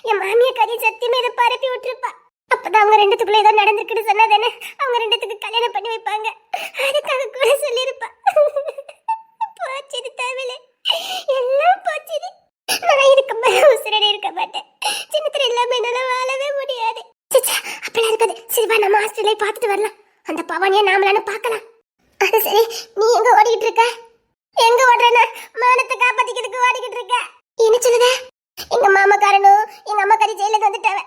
என் மாமியா கறி சத்தியமா இதை பரப்பி விட்டுருப்பா. அப்பதான் அவங்க 2த்துக்குள்ள ஏதோ நடந்திருக்குன்னு சொன்னாதானே அவங்க 2த்துக்கு கல்யாணம் பண்ணி வைப்பாங்க. அதுக்காக கூட சொல்லியிருப்பா. போச்சுது தமிழே, எல்லாம் போச்சுது. நான் இதுக்கு மேல உசுரடி இருக்க மாட்டேன். சின்னத்துல இல்லாம என்னால வாழவே முடியாது. அப்பெல்லாம் இருக்காது. சிவா நம்ம ஹாஸ்டல்ல பார்த்துட்டு வரலாம். அந்த பவானியை நாமளான பார்க்கலாம். அது சரி, நீ எங்க ஓடிக்கிட்டு இருக்க? எங்க ஓடுறேன்னா மானத்தை காப்பாத்திக்கிறதுக்கு ஓடிக்கிட்டு இருக்க. என்ன சொல்லுத? எங்க மாமக்காரனும் எங்க அம்மாக்காரி ஜெயில வந்துட்டாவ.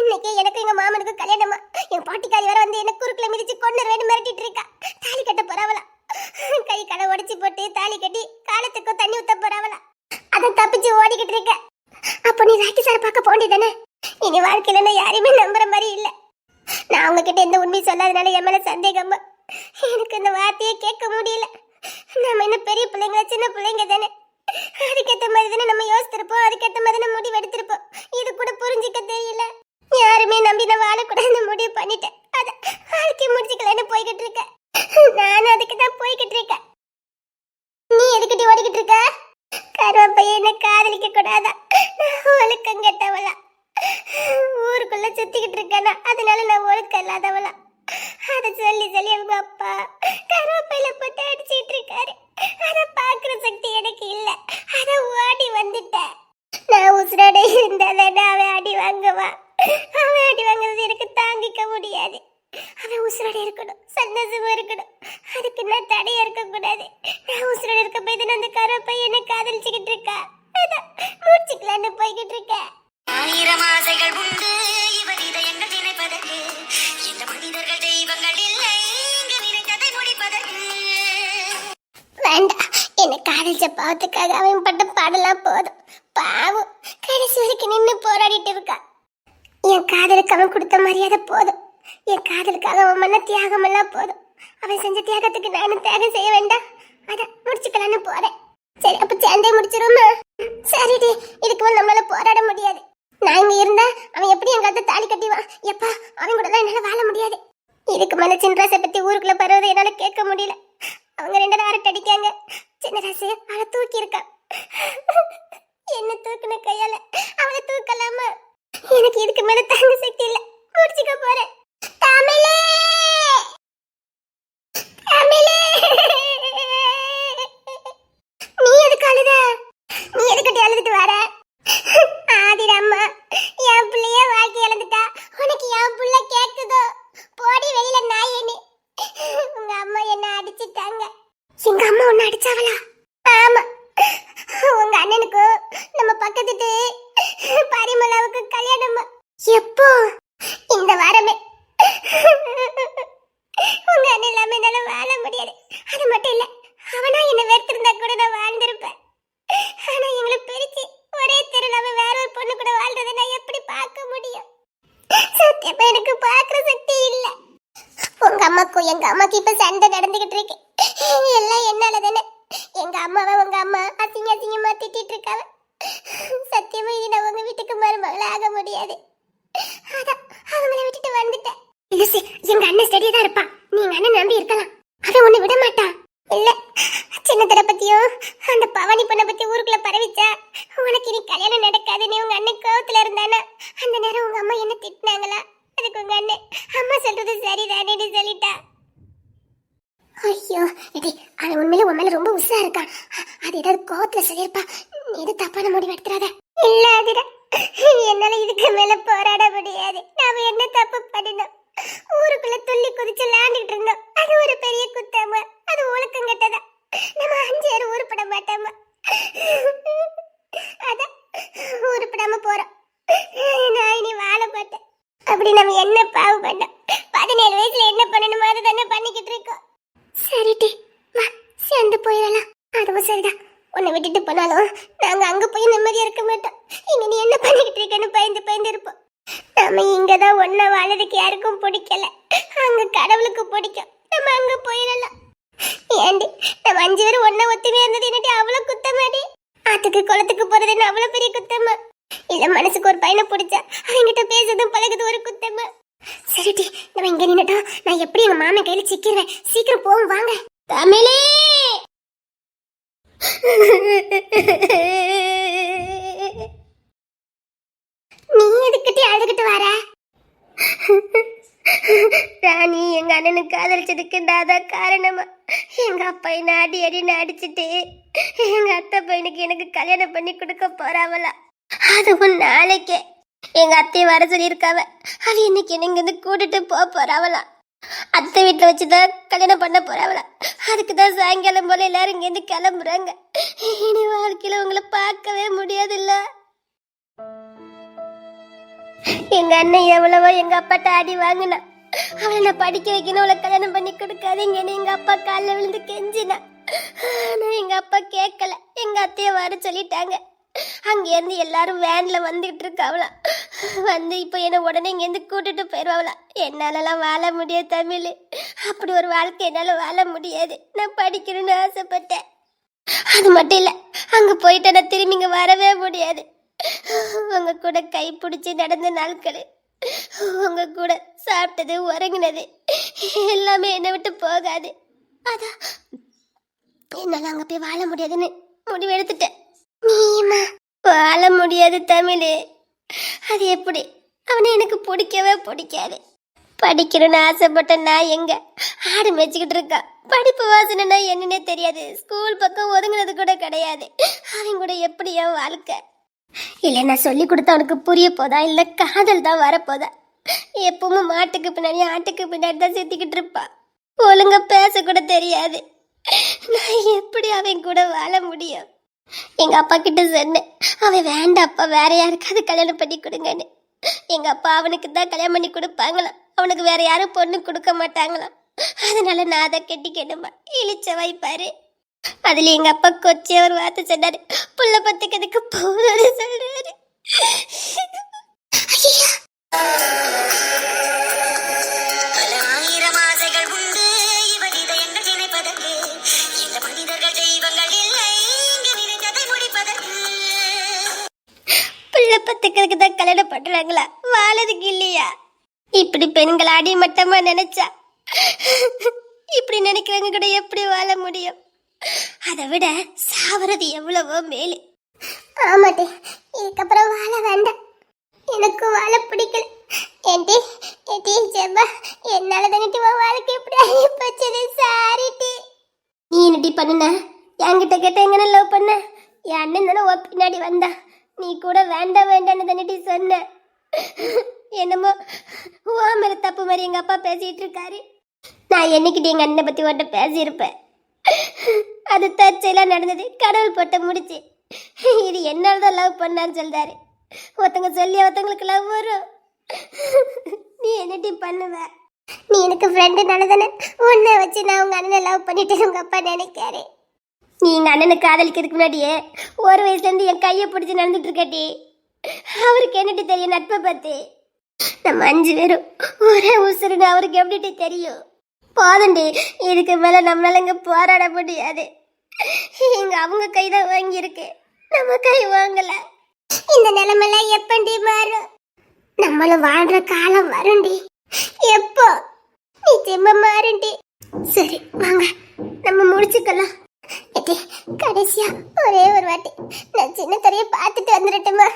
இன்னைக்கு எனக்கு எங்க மாமனுக்கு கல்யாணமா. என் பாட்டிக்காரி வர வந்து என்ன குறுக்குல மிதிச்சு கொன்னுருவேன்னு மிரட்டிட்டு இருக்கா. தாலி கட்ட போறாவளா? கை கடை உடைச்சு போட்டு தாலி கட்டி காலத்துக்கும் தண்ணி ஊத்த போறாவளா? அதான் தப்பிச்சு ஓடிக்கிட்டு இருக்க. அப்போ நீ ராக்கி சாரை பார்க்க போண்டிதானே? இனி வாழ்க்கையில நான் யாரையுமே நம்புற மாதிரி இல்ல. நான் உங்ககிட்ட எந்த உண்மையை சொல்லாதனால என் மேல சந்தேகமா. எனக்கு இந்த வார்த்தையே கேட்க முடியல. நம்ம என்ன பெரிய பிள்ளைங்களா சின்ன பிள்ளைங்க தானே? அதுக்கேற்ற மாதிரி தானே நம்ம யோசிச்சிருப்போம். அதுக்கேற்ற மாதிரி நம்ம முடிவு எடுத்திருப்போம். இது கூட புரிஞ்சிக்க தெரியல. யாருமே நம்பி நான் வாழக்கூடாதுன்னு முடிவு பண்ணிட்டேன். அத வாழ்க்கை முடிச்சுக்கலன்னு போய்கிட்டு இருக்கேன். நானும் அதுக்கு தான் போய்கிட்டு இருக்கேன். நீ எதுக்கிட்ட ஓடிக்கிட்டு இருக்க? கருவாப்பைய என்ன காதலிக்க கூடாதா? நான் ஒழுக்கம் கெட்டவளா? ஊருக்குள்ள சுத்திக்கிட்டு இருக்கேனா, அதனால நான் ஒழுக்கம் இல்லாதவளா? அத சொல்லி சொல்லி அவங்க அப்பா கருவாப்பையில போட்டு அடிச்சிட்டு இருக்காரு. அத பாக்குற சக்தி எனக்கு இல்ல. அத ஓடி வந்துட்டேன். நான் உசுரோட இருந்தாதான் அவன் அடி வாங்குவா. அவன் அடி வாங்குறது எனக்கு தாங்கிக்க முடியாது. அவன் உசுரோட இருக்கணும், சந்தோஷமா இருக்கணும். அதுக்கு நான் தடையா இருக்க கூடாது. நான் உசுரோட இருக்க போய் அந்த கருவாப்பை என்ன காதலிச்சுக்கிட்டு இருக்கா. அதான் முடிச்சுக்கலான்னு போய்கிட்டு இருக்கேன். ஆயிரம் ஆசைகள் உண்டு இவர் இதயங்கள் நினைப்பதற்கு. இந்த மனிதர்கள் தெய்வங்கள் இல்லை, இங்கு நினைத்ததை முடிப்பதற்கு. வேண்டாம், என்ன காதலிச்ச பாவத்துக்காக அவன் பட்ட பாடலாம் போதும். பாவம் கடைசி வரைக்கும் நின்று போராடிட்டு இருக்கா. என் காதலுக்கு அவன் கொடுத்த மரியாதை போதும். என் காதலுக்காக அவன் மன தியாகம் எல்லாம் போதும். அவன் செஞ்ச தியாகத்துக்கு நானும் தியாகம் செய்ய வேண்டாம். அதான் முடிச்சுக்கலான்னு போறேன். சரி, அப்ப சேர்ந்தே முடிச்சிருமா? சரிடி, இதுக்கு மேல நம்மளால போராட முடியாது. நான் இங்க இருந்தா அவன் எப்படி எங்க அத்தை தாலி கட்டிவான்? எப்பா, அவன் கூட என்னால வாழ முடியாது. இதுக்கு மேல சின்னராசை பத்தி ஊருக்குள்ள பரவுறது என்னால கேட்க முடியல. அவங்க 2 நேரம் அடிக்காங்க. சின்னராசு அவளை தூக்கி இருக்கான். என்ன தூக்குன கையால அவளை தூக்கலாமா? எனக்கு இதுக்கு மேல தாங்க சக்தி இல்ல. முடிச்சுக்க போறேன். தமிழே, தமிழே, நீ எதுக்கு அழுத? நீ எதுக்கிட்ட அழுதுட்டு வர? ஆதிரம்மா, என் பிள்ளைய வாக்கி இழந்துட்டா. உனக்கு என் பிள்ளை கேக்குதோ? போடி வெளியில நாயின்னு. உங்க அம்மா என்ன அடிச்சிட்டாங்க. எங்க அம்மா உன்னை அடிச்சாவளா? ஆமா, உங்க அண்ணனுக்கு நம்ம பக்கத்து பரிமளாவுக்கு கல்யாணமா? எப்போ? இந்த வாரமே. உங்க அண்ணன் இல்லாம என்னால வாழ முடியாது. அது மட்டும் இல்ல, அவனா என்ன வெறுத்திருந்தா கூட நான் வாழ்ந்திருப்பேன். ஆனா எங்களை பிரிச்சு ஒரே தெருல வேற ஒரு பொண்ணு கூட வாழ்றதை நான் எப்படி பார்க்க முடியும்? சத்தியமா எனக்கு பார்க்குற சக்தி இல்ல. உங்க அம்மாக்கும் எங்க அம்மாக்கு இப்ப சண்டை நடந்துகிட்டு இருக்கு. எல்லாம் என்னால தானே. எங்க அம்மாவை உங்க அம்மா அசிங்கமா திட்டிட்டு இருக்காவ. சத்தியமா இனி நான் உங்க வீட்டுக்கு மருமகளா ஆக முடியாது. அதான் அவங்கள விட்டுட்டு வந்துட்டேன். இல்ல, எங்க அண்ணன் ஸ்டடியா தான் இருப்பான். நீங்க அண்ணன் நம்பி இருக்கலாம். அவன் உன்னை விட மாட்டான். இல்ல, சின்னத்தர பத்தியும் அந்த பவானி பொண்ணை பத்தி ஊருக்குள்ள பரவிச்சா உனக்கு இனி கல்யாணம் நடக்காதுன்னு உங்க அண்ணன் கோவத்துல இருந்தானா? அந்த நேரம் உங்க அம்மா என்ன திட்டினாங்களா? அதுக்கு உங்க அண்ணன் அம்மா சொல்றது சரிதானே சொல்லிட்டா. ஐயோ, எடி, அவன் உண்மையில உன் மேல ரொம்ப உஷா இருக்கான். அது ஏதாவது கோவத்துல சொல்லியிருப்பா. நீ எது தப்பான முடிவு எடுத்துறாத. இல்ல அதிர, என்னால இதுக்கு மேல போராட முடியாது. நாம என்ன தப்பு பண்ணணும்? ஊருக்குள்ள துள்ளி குதிச்சு விளையாண்டுட்டு இருந்தோம். அது ஒரு பெரிய குத்தமா? அது ஒழுக்கம் கெட்டதா? நம்ம 5 பேர் உருப்பட மாட்டோமா? அதான் உருப்படாம போறோம். நான் இனி வாழ மாட்டேன். அப்படி நம்ம என்ன பாவம் பண்ணோம்? 17 வயசுல என்ன பண்ணணுமோ அதை தானே பண்ணிக்கிட்டு இருக்கோம். சரிடி, வா சேர்ந்து போயிடலாம். அதுவும் சரிதான். உன்னை விட்டுட்டு போனாலும் நாங்க அங்க போய் நிம்மதியா இருக்க மாட்டோம். இங்க நீ என்ன பண்ணிக்கிட்டு இருக்கன்னு பயந்து இருப்போம். நம்ம இங்கதான் ஒன்ன வாழறதுக்கு யாருக்கும் பிடிக்கல. அங்க கடவுளுக்கு பிடிக்கும். நம்ம அங்க போயிடலாம். ஏண்டி, நம்ம 5 பேரும் ஒன்ன ஒத்துமையா இருந்தது என்னடி அவ்வளவு குத்தமாடி? ஆத்துக்கு குளத்துக்கு போறது என்ன அவ்வளவு பெரிய குத்தமா? இல்ல, மனசுக்கு ஒரு பையனை பிடிச்சா அவங்கிட்ட பேசுறதும் பழகுது ஒரு குத்தமா? சரிடி, நம்ம இங்க நின்னுட்டோம். நான் எப்படி எங்க மாமன் கையில சிக்கிடுவேன். சீக்கிரம் போவோம் வாங்க. தமிழே, நீ எதுக்கிட்டே அழுதுகிட்டு வர? ராணி, எங்க அண்ணனுக்கு காதலிச்சதுக்கு அதான் காரணமா? எங்க அப்பா என்ன அடின்னு அடிச்சுட்டு எங்க அத்தை பையனுக்கு எனக்கு கல்யாணம் பண்ணி கொடுக்க போறாவளா? அதுவும் நாளைக்கே எங்க அத்தையை வர சொல்லியிருக்காவ. அவ இன்னைக்கு என்ன இங்க இருந்து கூட்டிட்டு போறாவளா? அத்தை வீட்டுல வச்சுதான் கல்யாணம் பண்ண போறாவளா? அதுக்குதான் சாயங்காலம் போல எல்லாரும் இங்க இருந்து கிளம்புறாங்க. இனி வாழ்க்கையில உங்களை பார்க்கவே முடியாதுல்ல. எங்க அண்ணன் எவ்வளவோ எங்க அப்பாட்ட அடி வாங்கினா. அவளை நான் படிக்க வைக்கணும், அவளை கல்யாணம் பண்ணி கொடுக்காதீங்கன்னு எங்க அப்பா காலில் விழுந்து கெஞ்சினா. ஆனா எங்க அப்பா கேட்கல. எங்க அத்தைய வர சொல்லிட்டாங்க. அங்கேருந்து எல்லாரும் வேன்ல வந்துகிட்டு இருக்காவலாம். வந்து இப்போ என்ன உடனே இங்கேருந்து கூட்டிட்டு போயிடுவாங்களாம். என்னாலலாம் வாழ முடியாது தமிழ். அப்படி ஒரு வாழ்க்கை என்னால் வாழ முடியாது. நான் படிக்கணும்னு ஆசைப்பட்டேன். அது மட்டும் இல்லை, அங்கே போயிட்டு நான் திரும்பி இங்கே வரவே முடியாது. உங்க கூட கை பிடிச்சி நடந்த நாட்கள் உங்க கூட சாப்பிட்டது உறங்கினது எல்லாமே என்னை விட்டு போகாது. அதான் என்னால அங்க போய் வாழ முடியாதுன்னு முடிவு எடுத்துட்டேன். நீமா வாழ முடியாது தமிழ். அது எப்படி? அவனை எனக்கு பிடிக்கவே பிடிக்காது. படிக்கணும்னு ஆசைப்பட்ட நான் எங்க ஆடு மேய்ச்சிக்கிட்டு இருக்கான். படிப்பு வாசனைனா என்னன்னே தெரியாது. ஸ்கூல் பக்கம் ஒதுங்கினது கூட கிடையாது. அவன் கூட எப்படி என் வாழ்க்கை? இல்லை நான் சொல்லி கொடுத்த அவனுக்கு புரிய போதா இல்லை காதல் தான் வரப்போதா? எப்பவும் மாட்டுக்கு பின்னாடி ஆட்டுக்கு பின்னாடி தான் சுத்திக்கிட்டு இருப்பான். ஒழுங்கா பேச கூட தெரியாது. நான் எப்படி அவன் கூட வாழ முடியும்? எங்க அப்பா கிட்ட சொன்னேன், அவன் வேண்டாப்பா வேற யாருக்காவது கல்யாணம் பண்ணி கொடுங்கன்னு. எங்க அப்பா அவனுக்கு தான் கல்யாணம் பண்ணி கொடுப்பாங்களாம், அவனுக்கு வேற யாரும் பொண்ணு கொடுக்க மாட்டாங்களாம். அதனால நான் அதை கட்டிக்கணுமா இழிச்ச வைப்பாரு. அதுல எங்க அப்பா கொச்சி ஒரு வார்த்தை சொன்னாரு, புள்ள பத்துக்கிறதுக்கு போறாரு சொல்றாரு. பல ஆயிரம் ஆசைகள் உண்டு இவர் இதயங்கள் நினைப்பதற்கு. இந்த மனிதர்கள் தெய்வங்கள் இல்லை இங்கு நினைத்ததை முடிப்பதற்கு. புள்ள பத்துக்கிறதுக்கு தான் கல்யாணம் பண்றாங்களா, வாழறதுக்கு இல்லையா? இப்படி பெண்கள் அடிமட்டமா நினைச்சா இப்படி நினைக்கிறவங்க கூட எப்படி வாழ முடியும்? அதை விட சாவறது எவ்வளவோ மேலு. ஆமாட்டே, இதுக்கப்புறம் வாழ வேண்டாம். எனக்கு வாழ பிடிக்கல. ஏன்டி ஏடி ஜெபா, என்னால தானே வாழ்க்கை எப்படி ஆகிப்போச்சு. சாரிட்டி. நீ என்னடி பண்ணுன? என்கிட்ட கேட்ட எங்கன்னு லவ் பண்ண? என் அண்ணன் தானே பின்னாடி வந்தா. நீ கூட வேண்டாம் வேண்டான்னு தானே சொன்ன. என்னமோ ஓ மேல தப்பு மாதிரி எங்க அப்பா பேசிட்டு இருக்காரு. நான் என்னைக்கிட்ட எங்க அண்ணனை பத்தி ஒன்றை பேசியிருப்பேன். அது தற்செயலாம் நடந்தது, கடவுள் போட்ட முடிச்சு. இது என்னால்தான் லவ் பண்ணான்னு சொல்றாரு. ஒருத்தங்க சொல்லி ஒருத்தங்களுக்கு லவ் வரும். நீ என்னடி பண்ணுவ? நீ எனக்கு ஃப்ரெண்டு நல்லதானே, உன்னை வச்சு நான் உங்க அண்ணனை லவ் பண்ணிட்டு உங்க அப்பா நினைக்காரு. நீ எங்க அண்ணனை காதலிக்கிறதுக்கு முன்னாடியே ஒரு வயசுல இருந்து என் கையை பிடிச்சி நடந்துட்டு இருக்கட்டி. அவருக்கு என்னட்டு தெரியும் நட்பை பத்தி? நம்ம 5 பேரும் ஒரே உசுருன்னு அவருக்கு எப்படி தெரியும்? போதண்டி, இதுக்கு மேல நம்மளால இங்க போராட முடியாது. இங்க அவங்க கைதான் வாங்கி இருக்கு, நம்ம கை வாங்கல. இந்த நிலைமையில எப்படி மாறும்? நம்மளும் வாழ்ற காலம் வருண்டி. எப்போ? நிச்சயமா மாறுண்டி. சரி வாங்க நம்ம முடிச்சுக்கலாம். கடைசியா ஒரே ஒரு வாட்டி நான் சின்ன தரைய பார்த்துட்டு வந்துடட்டுமா?